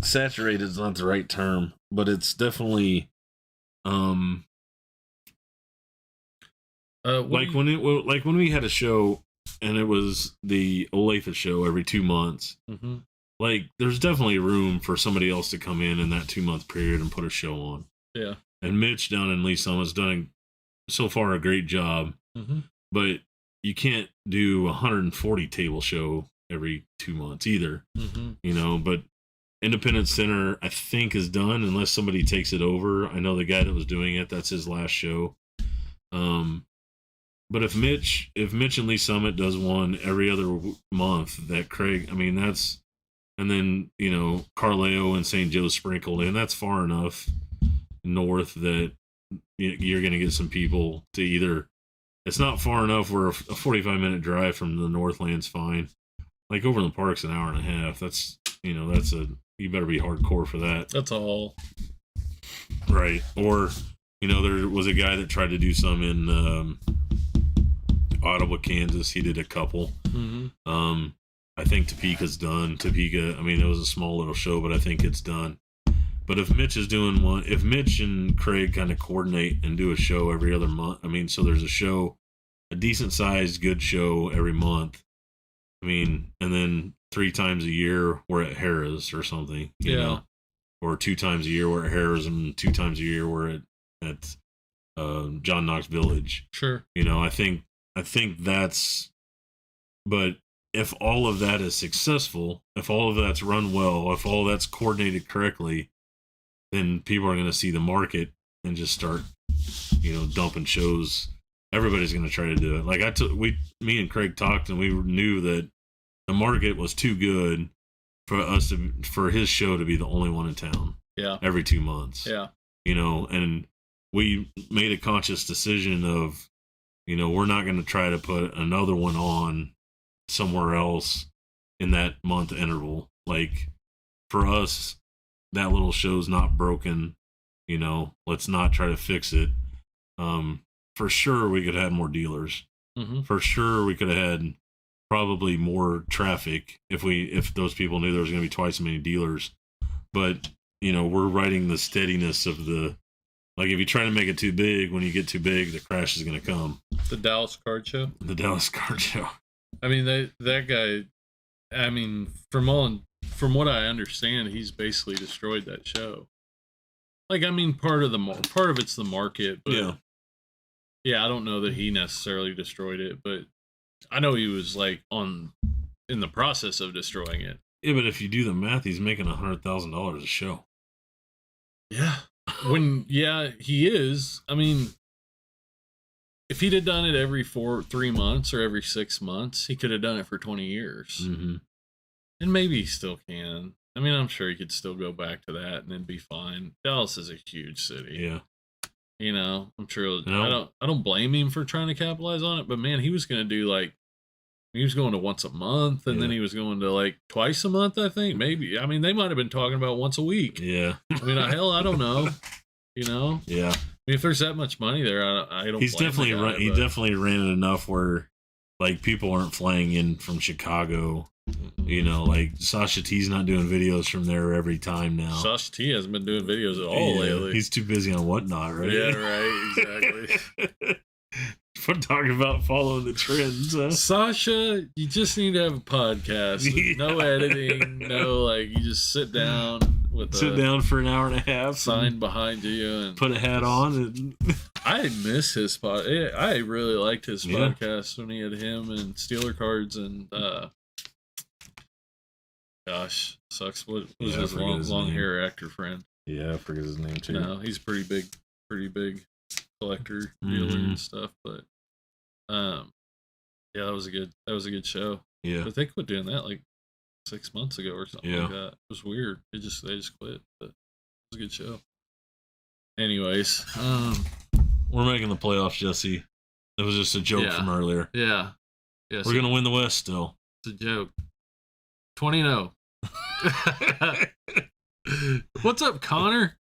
saturated is not the right term, but it's definitely when we had a show and it was the Olathe show every 2 months. Mm-hmm. Like, there's definitely room for somebody else to come in that 2 month period and put a show on. Yeah. And Mitch down in Lee Summit's done so far a great job. Mm-hmm. But you can't do a 140 table show every 2 months either. Mm-hmm. You know, but Independence Center, I think, is done unless somebody takes it over. I know the guy that was doing it, that's his last show. But if Mitch and Lee Summit does one every other month, that Craig, I mean, that's And then, Carleo and St. Joe sprinkled in. That's far enough north that you're going to get some people to either. It's not far enough where a 45-minute drive from the Northland's fine. Like over in the park's an hour and a half. That's you better be hardcore for that. That's all. Right. Or, there was a guy that tried to do some in Ottawa, Kansas. He did a couple. Mm-hmm. I think Topeka's done. Topeka, it was a small little show, but I think it's done. But if Mitch is doing one, if Mitch and Craig kind of coordinate and do a show every other month, so there's a show, a decent sized, good show every month. And then 3 times a year we're at Harrah's or something, you know, or 2 times a year we're at Harrah's and 2 times a year we're at John Knox Village. Sure. I think that's, but if all of that is successful, if all of that's run well, if all that's coordinated correctly, then people are going to see the market and just start, dumping shows. Everybody's going to try to do it. Like me and Craig talked, and we knew that the market was too good for his show to be the only one in town. Yeah. Every 2 months. Yeah. And we made a conscious decision of, we're not going to try to put another one on somewhere else in that month interval. Like, for us, that little show's not broken. Let's not try to fix it. For sure, we could have had more dealers. Mm-hmm. For sure, we could have had probably more traffic if those people knew there was going to be twice as many dealers. But we're riding the steadiness of the. Like, if you try to make it too big, when you get too big, the crash is going to come. The Dallas Card Show? The Dallas Card Show. That guy, from what I understand, he's basically destroyed that show. Like, part of it's the market, but yeah, I don't know that he necessarily destroyed it, but I know he was in the process of destroying it. Yeah, but if you do the math, he's making $100,000 a show. Yeah. He is. If he'd have done it every 3 months or every 6 months, he could have done it for 20 years. Mm-hmm. And maybe he still can. I'm sure he could still go back to that and then be fine. Dallas is a huge city. Yeah. I'm sure. I don't blame him for trying to capitalize on it, but man, he was going to do he was going to once a month, and then he was going to twice a month, I think. Maybe. They might have been talking about once a week. Yeah. Hell, I don't know. Yeah. If there's that much money there, I don't. He's definitely he definitely ran it enough where people aren't flying in from Chicago. Sasha T's not doing videos from there every time now. Sasha T hasn't been doing videos at all lately. He's too busy on Whatnot, right? Yeah, right. Exactly. We're talking about following the trends. Huh? Sasha, you just need to have a podcast. No editing. No, you just sit down for an hour and a half. Sign behind you and put a hat on. And I miss his pod. I really liked his podcast when he had him and Steeler Cards and gosh, sucks. What was his long hair actor friend? Yeah, I forget his name too. No, he's pretty big collector, dealer and stuff. But that was a good show. Yeah, but they quit doing that 6 months ago or something like that. It was weird. They just quit. But it was a good show. Anyways, we're making the playoffs, Jesse. It was just a joke from earlier. Yeah. Yes. We're gonna win the West still. It's a joke. 20-0. What's up, Connor?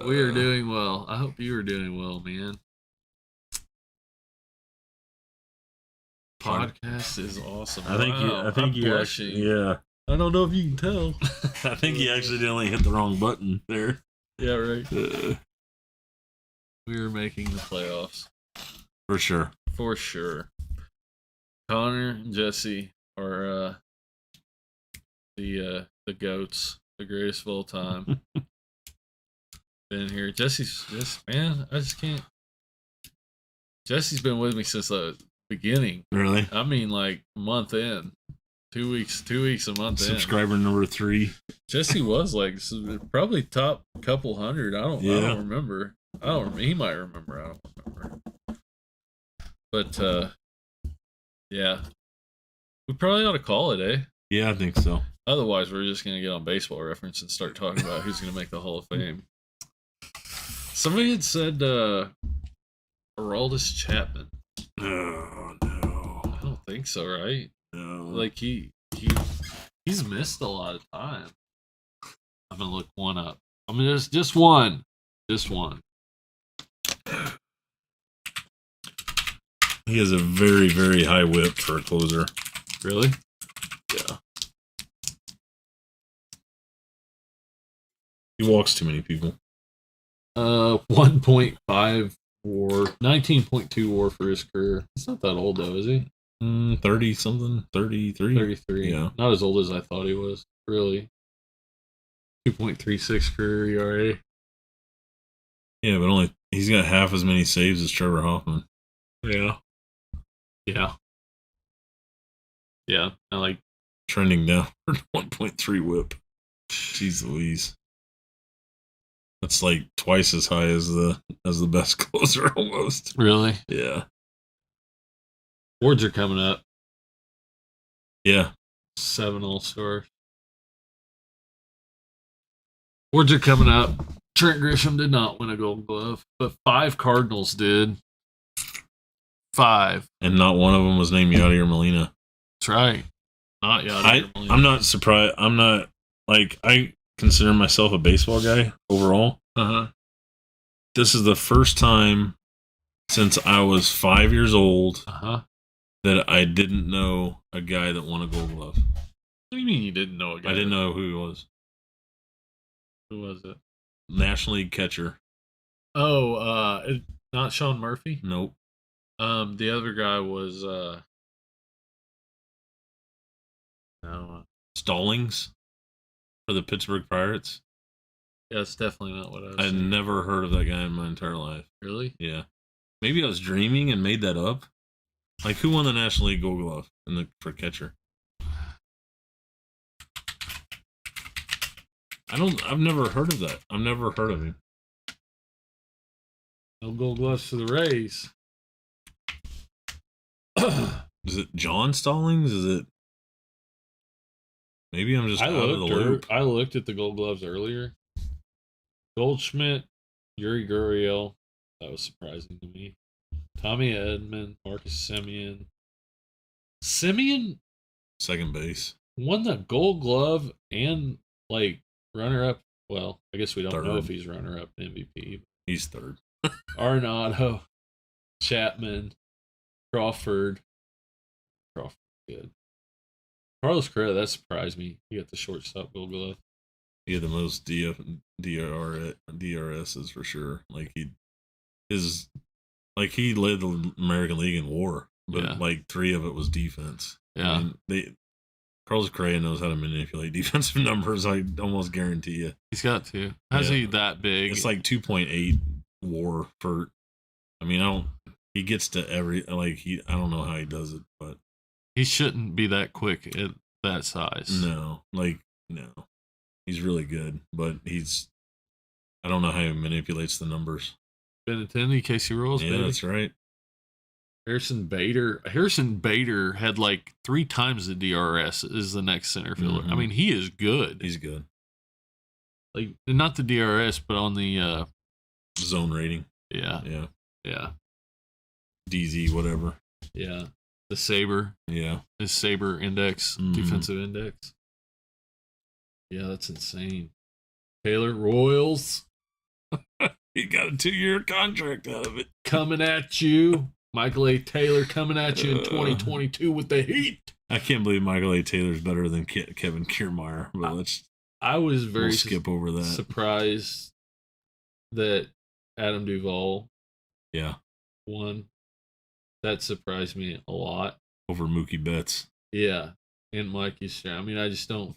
We are doing well. I hope you are doing well, man. Podcast is awesome. I think you actually, yeah. I don't know if you can tell. I think you accidentally hit the wrong button there. Yeah, right. We are making the playoffs. For sure. For sure. Connor and Jesse are the goats, the greatest of all time. Been here. Jesse's man, I just can't. Jesse's been with me since the beginning. Really? Month in. 2 weeks, a month in. Subscriber number 3. Jesse was probably top couple hundred. I don't remember. He might remember. I don't remember. But yeah. We probably ought to call it, eh? Yeah, I think so. Otherwise, we're just going to get on Baseball Reference and start talking about who's going to make the Hall of Fame. Somebody had said Aroldis Chapman. Oh, no. I don't think so, right? No. Like, he's missed a lot of time. I'm going to look one up. I mean, there's just one. Just one. He has a very, very high whip for a closer. Really? Yeah. He walks too many people. 1.5 WAR, 19.2 WAR for his career. He's not that old though, is he? 30 something, 33. 33. Yeah. Not as old as I thought he was. Really. 2.36 career ERA. Yeah, but he's got half as many saves as Trevor Hoffman. Yeah. Yeah. Yeah. I like trending down 1.3 whip. Jeez Louise. That's like twice as high as the best closer almost. Really? Yeah. Awards are coming up. Yeah. 7 All-Stars. Awards are coming up. Trent Grisham did not win a Gold Glove, but 5 Cardinals did. 5. And not one of them was named Yadier Molina. That's right. Not Yadier Molina. I'm not surprised. I'm not, like, I consider myself a baseball guy overall. Uh-huh. This is the first time since I was 5 years old that I didn't know a guy that won a Gold Glove. What do you mean you didn't know a guy? I didn't know who he was. Who was it? National League catcher. Oh, not Sean Murphy? Nope. The other guy was Stallings for the Pittsburgh Pirates. Yeah, it's definitely not what I was I'd saying. never heard of that guy in my entire life. Really? Yeah. Maybe I was dreaming and made that up. Like, who won the National League Gold Glove for catcher? I've never heard of that. I've never heard of him. No Gold Gloves for the Rays. Is it John Stallings? Is it? Maybe I'm just out of the loop. I looked at the Gold Gloves earlier. Goldschmidt, Yuri Gurriel. That was surprising to me. Tommy Edman, Marcus Semien. Semien, second base, won the Gold Glove and like runner-up. Well, I guess we don't third. know if he's runner-up MVP. He's third. Arenado, Chapman, Crawford. Good. Carlos Correa, that surprised me. He got the shortstop Gold Glove. He had the most DRSs for sure. Like he led the American League in WAR, but like 3 of it was defense. Yeah. I mean, Carlos Correa knows how to manipulate defensive numbers. I almost guarantee you. He's got to. How's he that big? It's like 2.8 WAR for. I mean, he gets to every I don't know how he does it, but he shouldn't be that quick at that size. No. He's really good, but I don't know how he manipulates the numbers. Benintendi, Casey Rolls, yeah, baby. That's right. Harrison Bader had like 3 times the DRS as the next center fielder. Mm-hmm. I mean, he is good. He's good. Like, not the DRS, but on the zone rating. Yeah. DZ, whatever. Yeah. The Saber. Yeah. His Saber index, defensive index. Yeah, that's insane. Taylor Royals. He got a 2-year contract out of it. Coming at you. Michael A. Taylor coming at you in 2022 with the heat. I can't believe Michael A. Taylor's better than Kevin Kiermaier, but I was very skip over that. Surprised that Adam Duvall won. That surprised me a lot. Over Mookie Betts. Yeah. And Mikey Stroud. I mean, I just don't.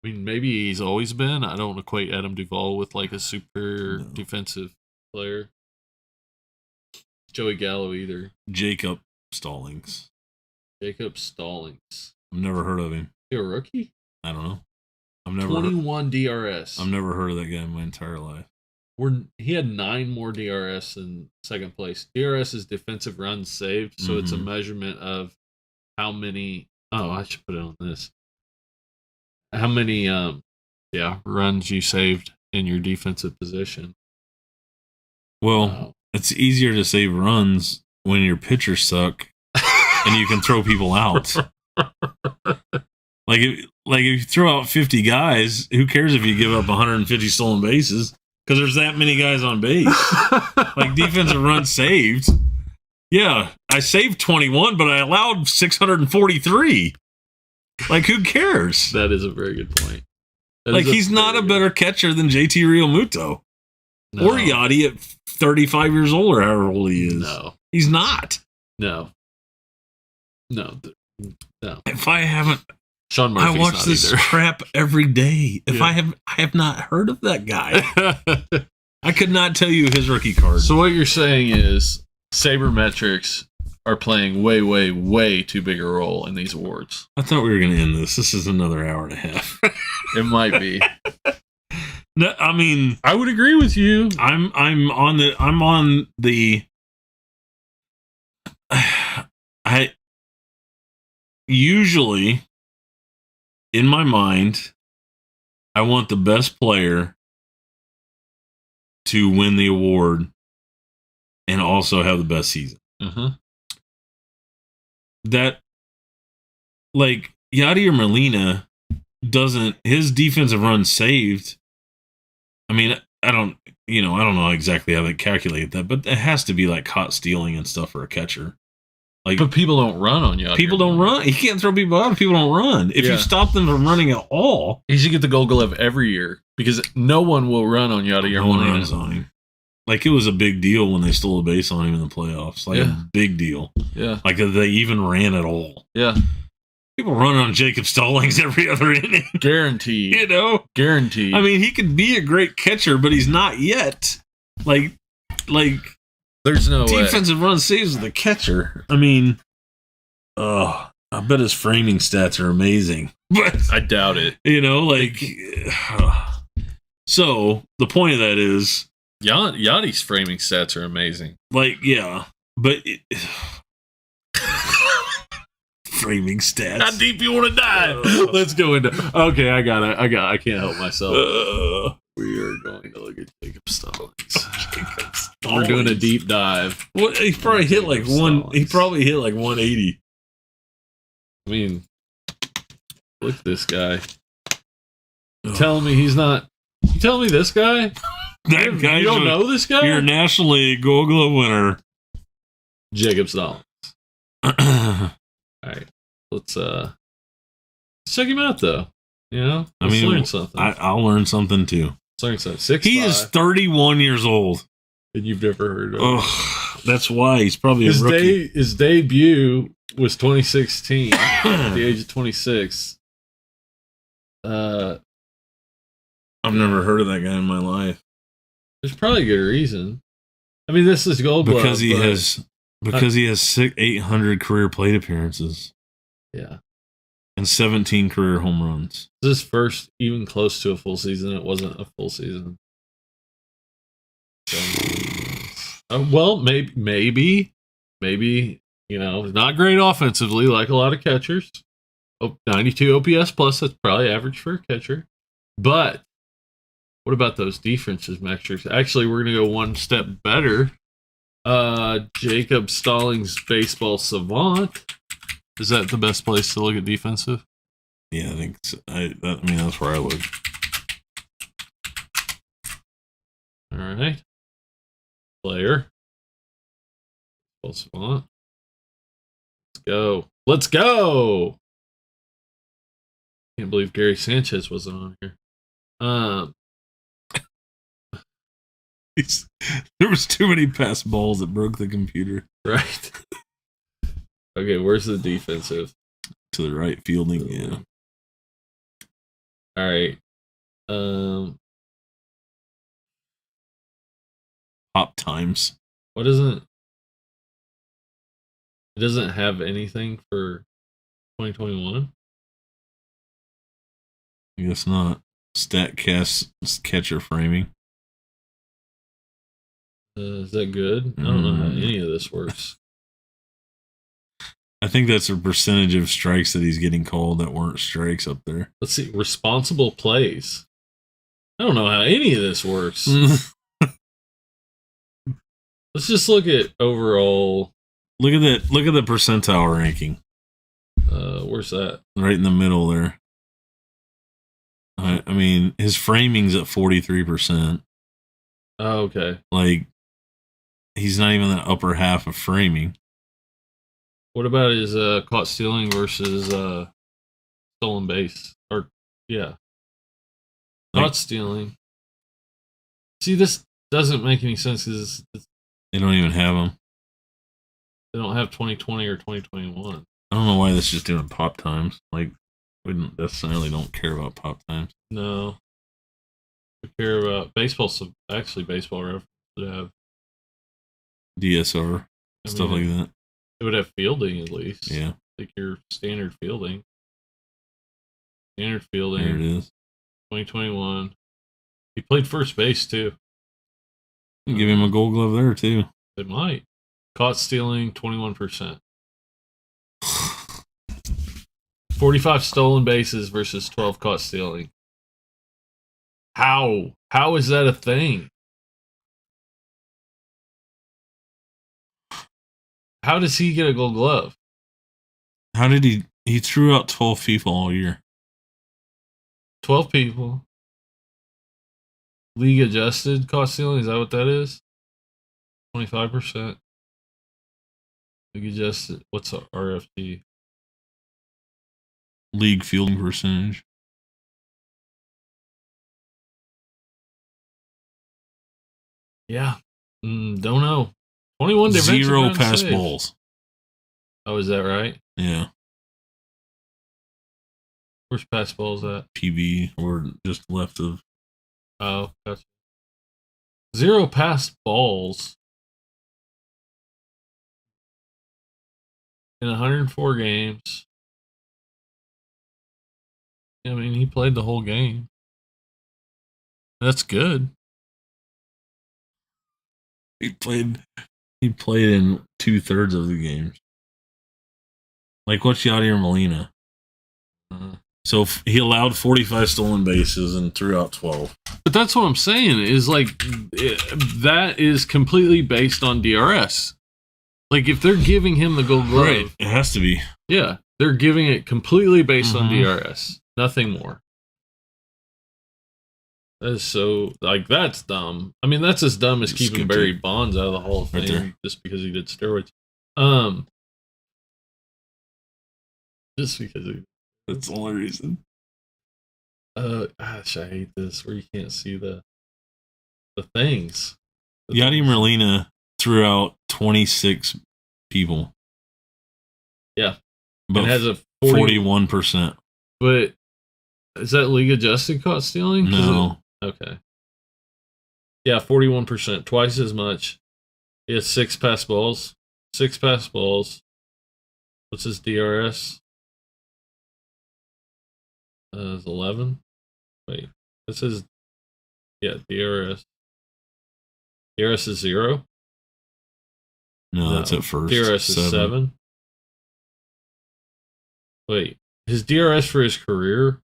I mean, maybe he's always been. I don't equate Adam Duvall with like a superior defensive player. Joey Gallo either. Jacob Stallings. I've never heard of him. He a rookie? I don't know. I've never 21 DRS. I've never heard of that guy in my entire life. He had 9 more DRS than second place. DRS is defensive runs saved, so it's a measurement of how many. Oh, I should put it on this. how many runs you saved in your defensive position. Well, it's easier to save runs when your pitchers suck and you can throw people out. If you throw out 50 guys, who cares if you give up 150 stolen bases? Because there's that many guys on base. Like defensive runs saved. Yeah, I saved 21, but I allowed 643. Like, who cares? That is a very good point. He's not a better catcher than JT Realmuto. No. Or Yachty at 35 years old or however old he is. No. He's not. No. If I haven't... Sean Murphy's I watch this crap every day. If I have not heard of that guy. I could not tell you his rookie card. So what you're saying is sabermetrics are playing way, way, way too big a role in these awards. I thought we were going to end this. This is another hour and a half. It might be. No, I mean, I would agree with you. I'm on the I usually in my mind I want the best player to win the award and also have the best season. Mm-hmm. That, like, Yachty or Molina doesn't, his defensive run saved. I mean, I don't know exactly how they calculate that, but it has to be like caught stealing and stuff for a catcher. Like, but people don't run on Yachty. People don't run. He can't throw people out if people don't run. If you stop them from running at all, he should get the Gold Glove every year because no one will run on Yachty or Molina. No one runs on him. Like, it was a big deal when they stole a base on him in the playoffs. Like, a big deal. Yeah. Like, they even ran at all. Yeah. People run on Jacob Stallings every other inning. Guaranteed. You know? Guaranteed. I mean, he could be a great catcher, but he's not yet. Like there's no defensive run saves with the catcher. I mean, I bet his framing stats are amazing. But I doubt it. You know, like, so the point of that is, Yachty's framing stats are amazing. Like, yeah, but framing stats. How deep you want to dive? Let's go into. Okay, I can't help myself. We are going to look at Jacob Stallings. We're doing a deep dive. Well, he probably hit like one. He probably hit like 180. I mean, look at this guy. You telling me he's not? You telling me this guy? That guy. You don't know this guy? You're a National League Gold Glove winner, Jacob Stallings. All right, let's check him out though. You know, let's learn something. I'll learn something too. Learn something. He is 31 years old, and you've never heard of him. Oh, that's why he's probably a rookie. His debut was 2016 at the age of 26. I've never heard of that guy in my life. There's probably a good reason. I mean, this is Gold Glove because he has 800 career plate appearances. Yeah, and 17 career home runs. This is first even close to a full season. It wasn't a full season. So, well, maybe. You know, not great offensively like a lot of catchers. 92 OPS plus, that's probably average for a catcher. But what about those defensive metrics? Actually, we're going to go one step better. Jacob Stallings Baseball Savant. Is that the best place to look at defensive? Yeah, I think so. I mean, that's where I look. All right. Player. Baseball Savant. Let's go. Can't believe Gary Sanchez wasn't on here. There was too many pass balls that broke the computer. Right. Okay, where's the defensive? To the right fielding, yeah. All right. Top times. What isn't? It doesn't have anything for 2021. I guess not. StatCast catcher framing. Is that good? I don't know how any of this works. I think that's a percentage of strikes that he's getting called that weren't strikes up there. Let's see. Responsible plays. I don't know how any of this works. Let's just look at overall. Look at that. Look at the percentile ranking. Where's that? Right in the middle there. I mean, his framing's at 43%. Oh, okay. Like, he's not even the upper half of framing. What about his caught stealing versus stolen base? Or yeah, caught stealing. See, this doesn't make any sense because they don't even have them. They don't have 2020 or 2021. I don't know why this is just doing pop times. Like, we necessarily don't care about pop times. No. We care about baseball. Actually, Baseball Reference would have DSR, stuff like that. It would have fielding at least. Yeah. Like your standard fielding. Standard fielding. There it is. 2021. He played first base too. Give him a Gold Glove there too. It might. Caught stealing, 21%. 45 stolen bases versus 12 caught stealing. How? How is that a thing? How does he get a Gold Glove? How did he threw out 12 people all year. 12 people. League adjusted caught stealing, is that what that is? 25%. League adjusted, what's the RFT? League fielding percentage. Yeah. Don't know. 21 0 pass balls. Oh, is that right? Yeah. Where's pass balls at? PB, or just left of. Oh, gotcha. 0 pass balls in 104 games. I mean, he played the whole game. That's good. He played in 2/3 of the games. Like, what's Yadier Molina? So he allowed 45 stolen bases and threw out 12. But that's what I'm saying is like that is completely based on DRS. Like if they're giving him the Gold Glove, right? It has to be. Yeah, they're giving it completely based on DRS, nothing more. That is so like that's dumb. I mean, that's as dumb as keeping Barry Bonds out of the Hall of Fame just because he did steroids. Just because he. That's the only reason. Gosh, I hate this where you can't see the things. Yadier Molina threw out 26 people. Yeah, but it has a 41%. But is that league adjusted caught stealing? No. Okay. Yeah, 41%, twice as much. He has 6 pass balls. 6 pass balls. What's his DRS? Is 11. Wait, this is DRS. DRS is 0. No, that's at first. DRS is 7. Wait, his DRS for his career?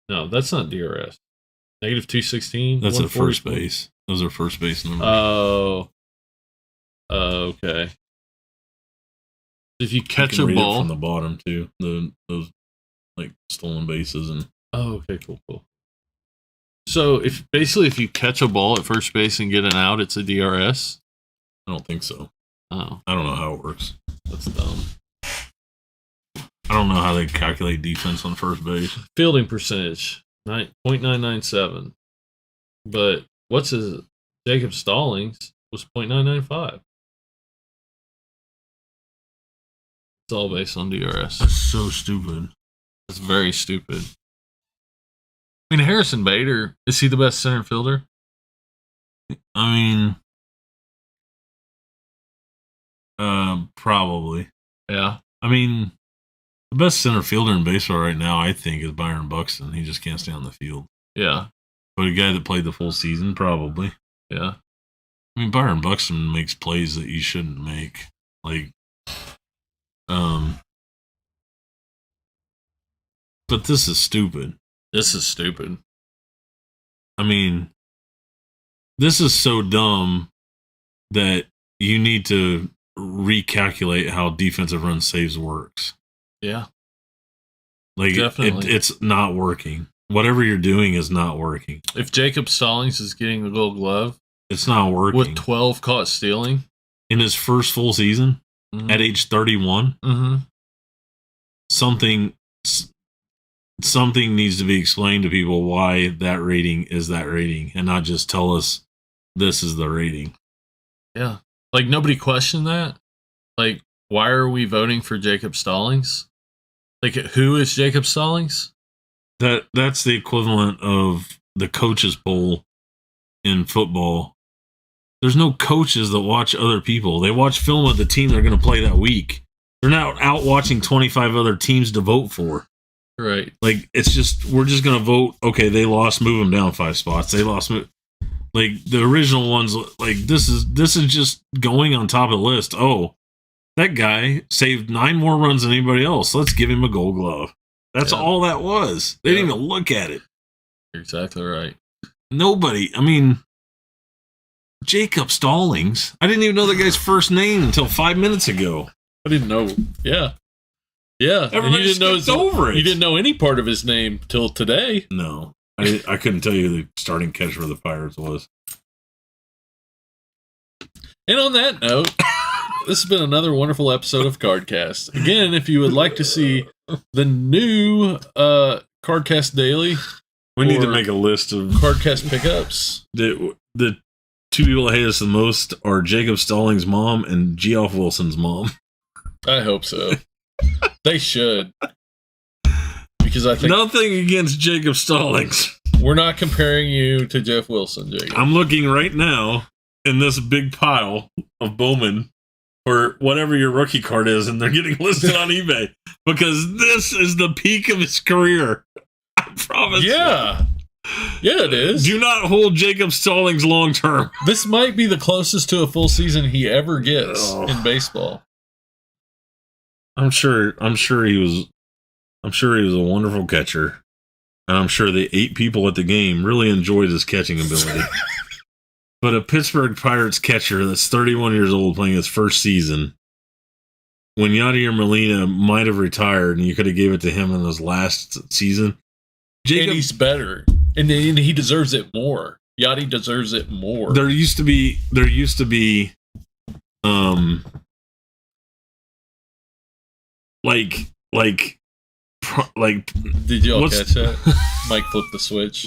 No, that's not DRS. Negative 216. That's at first base. Those are first base numbers. Oh. Okay. If you catch a ball from the bottom too, those like stolen bases and. Oh, okay, cool. So if you catch a ball at first base and get an out, it's a DRS. I don't think so. Oh, I don't know how it works. That's dumb. I don't know how they calculate defense on first base. Fielding percentage 0.997, but what's his Jacob Stallings was 0.995. It's all based on DRS. That's so stupid. That's very stupid. I mean, Harrison Bader, is he the best center fielder? I mean, probably. Yeah. I mean, the best center fielder in baseball right now, I think, is Byron Buxton. He just can't stay on the field. Yeah. But a guy that played the full season, probably. Yeah. I mean, Byron Buxton makes plays that you shouldn't make. Like, But this is stupid. This is stupid. I mean, this is so dumb that you need to recalculate how defensive run saves works. Yeah. Like, it's not working. Whatever you're doing is not working. If Jacob Stallings is getting the Gold Glove, it's not working. With 12 caught stealing in his first full season at age 31, something needs to be explained to people why that rating is that rating, and not just tell us this is the rating. Yeah. Like, nobody questioned that. Like, why are we voting for Jacob Stallings? Like, who is Jacob Stallings? That's the equivalent of the coaches poll in football. There's no coaches that watch other people. They watch film of the team they're going to play that week. They're not out watching 25 other teams to vote for. Right. Like, it's just, we're just going to vote, okay, they lost, move them down 5 spots. They lost, like, the original ones, like, this is just going on top of the list. Oh, that guy saved 9 more runs than anybody else. Let's give him a Gold Glove. That's all that was. They didn't even look at it. You're exactly right. Nobody, I mean, Jacob Stallings. I didn't even know the guy's first name until 5 minutes ago. I didn't know. Yeah. Yeah. Everybody you didn't know over it. You didn't know any part of his name till today. No. I couldn't tell you who the starting catcher of the Pirates was. And on that note, this has been another wonderful episode of Cardcast. Again, if you would like to see the new Cardcast Daily, we need to make a list of Cardcast pickups. The 2 people that hate us the most are Jacob Stallings' mom and Geoff Wilson's mom. I hope so. They should. Because I think nothing against Jacob Stallings. We're not comparing you to Jeff Wilson, Jacob. I'm looking right now in this big pile of Bowman for whatever your rookie card is, and they're getting listed on eBay because this is the peak of his career. I promise. Yeah. Yeah, it is. Do not hold Jacob Stallings long term. This might be the closest to a full season he ever gets in baseball. I'm sure he was a wonderful catcher, and I'm sure the 8 people at the game really enjoyed his catching ability. But a Pittsburgh Pirates catcher that's 31 years old playing his first season, when Yadier Molina might have retired and you could have gave it to him in his last season, and he's better, and he deserves it more. Yachty deserves it more. There used to be like did y'all catch that? Mike flipped the switch.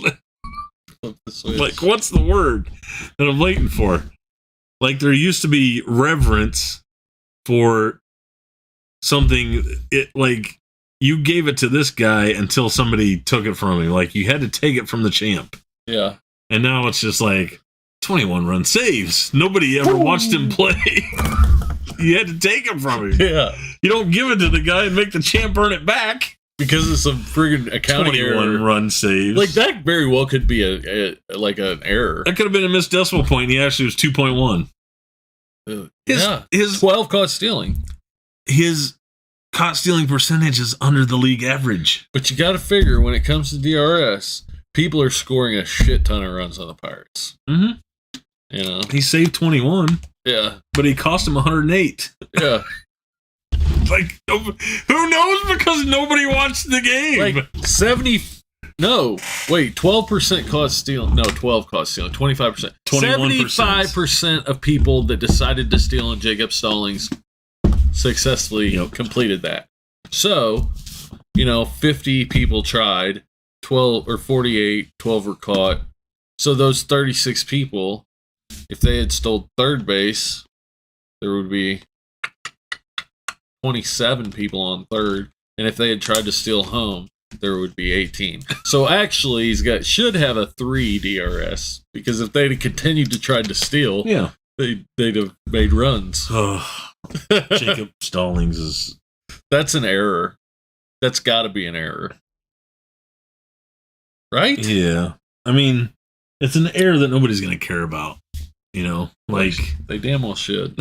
Like, what's the word that I'm waiting for? Like, there used to be reverence for something. Like, you gave it to this guy until somebody took it from him. Like, you had to take it from the champ. Yeah. And now it's just like 21 run saves. Nobody ever watched him play. You had to take it from him. Yeah. You don't give it to the guy and make the champ earn it back. Because of some friggin' accounting 21 error. Run saves. Like, that very well could be an error. That could have been a missed decimal point. He actually was 2.1. His 12 caught stealing. His caught stealing percentage is under the league average. But you got to figure, when it comes to DRS, people are scoring a shit ton of runs on the Pirates. Mm-hmm. You know, he saved 21. Yeah, but he cost him 108. Yeah. Like, who knows? Because nobody watched the game. Like 12% caught stealing. No, 12 caught stealing. 25%. 75% of people that decided to steal on Jacob Stallings successfully completed that. So, 50 people tried, 12 or 48, 12 were caught. So those 36 people, if they had stole third base, there would be 27 people on third, and if they had tried to steal home, there would be 18. So actually, should have a 3 DRS, because if they'd have continued to try to steal, they'd have made runs. Jacob Stallings is... That's an error. That's got to be an error. Right? Yeah. I mean, it's an error that nobody's going to care about. Like... They damn well should.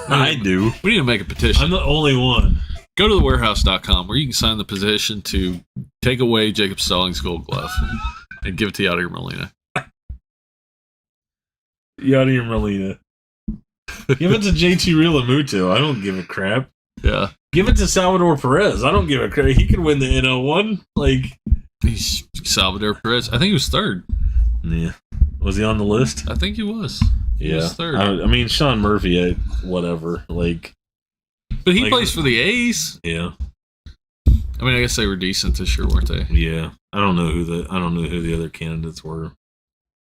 I do. We need to make a petition. I'm the only one. go to thewarehouse.com where you can sign the petition to take away Jacob Stallings' Gold Glove and give it to Yadier Molina. Yadier Molina. Give it to JT Realmuto. I don't give a crap. Yeah. Give it to Salvador Perez. I don't give a crap. He could win the NL1. Like, he's Salvador Perez. I think he was third. Yeah. Was he on the list? I think he was. He was third. I mean, Sean Murphy, whatever. Like, but he plays for the A's. Yeah. I mean, I guess they were decent this year, weren't they? Yeah. I don't know who the other candidates were.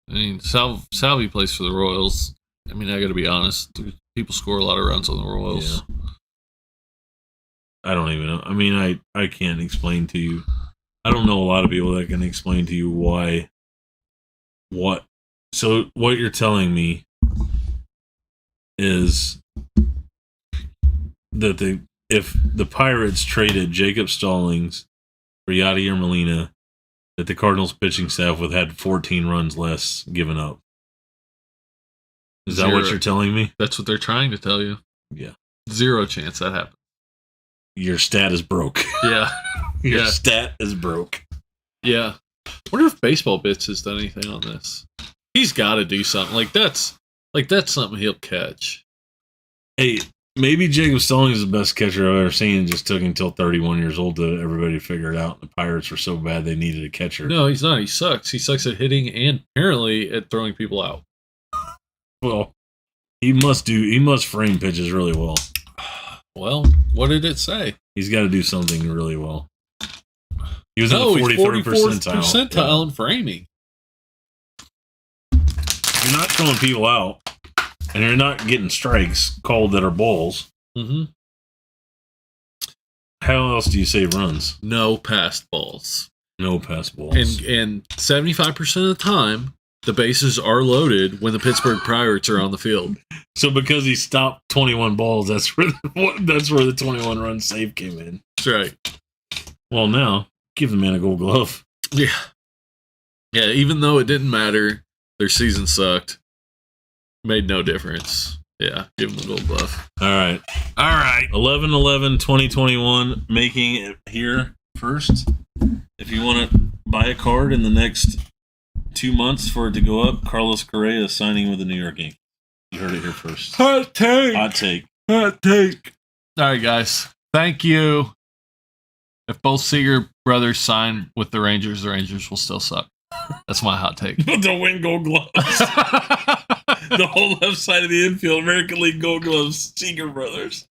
I mean, Salvi plays for the Royals. I mean, I got to be honest. People score a lot of runs on the Royals. Yeah. I don't even know. I mean, I can't explain to you. I don't know a lot of people that can explain to you why. What? So what you're telling me is that if the Pirates traded Jacob Stallings for Yadier Molina, that the Cardinals pitching staff would have had 14 runs less given up. Is that what you're telling me? That's what they're trying to tell you. Yeah. 0 chance that happens. Your stat is broke. Yeah. Your stat is broke. Yeah. I wonder if Baseball Bits has done anything on this. He's got to do something. Like that's something he'll catch. Hey, maybe Jacob Stallings is the best catcher I've ever seen. It just took until 31 years old to everybody figure it out. The Pirates were so bad they needed a catcher. No, he's not. He sucks. He sucks at hitting and apparently at throwing people out. Well, he must frame pitches really well. Well, what did it say? He's got to do something really well. He was in the 43rd percentile in framing. You're not throwing people out, and you're not getting strikes called that are balls. Mm-hmm. How else do you say runs? No passed balls. No passed balls. And 75% of the time, the bases are loaded when the Pittsburgh Pirates are on the field. So because he stopped 21 balls, that's where the 21 run save came in. That's right. Well, now give the man a Gold Glove. Yeah. Yeah. Even though it didn't matter, their season sucked. Made no difference. Yeah. Give him the Gold Glove. All right. 11/11/2021, making it here first. If you want to buy a card in the next 2 months for it to go up, Carlos Correa is signing with the New York Yankees. You heard it here first. Hot take. All right, guys. Thank you. If both Seager brothers sign with the Rangers will still suck. That's my hot take. They'll win Gold Gloves. The whole left side of the infield, American League Gold Gloves, Seager brothers.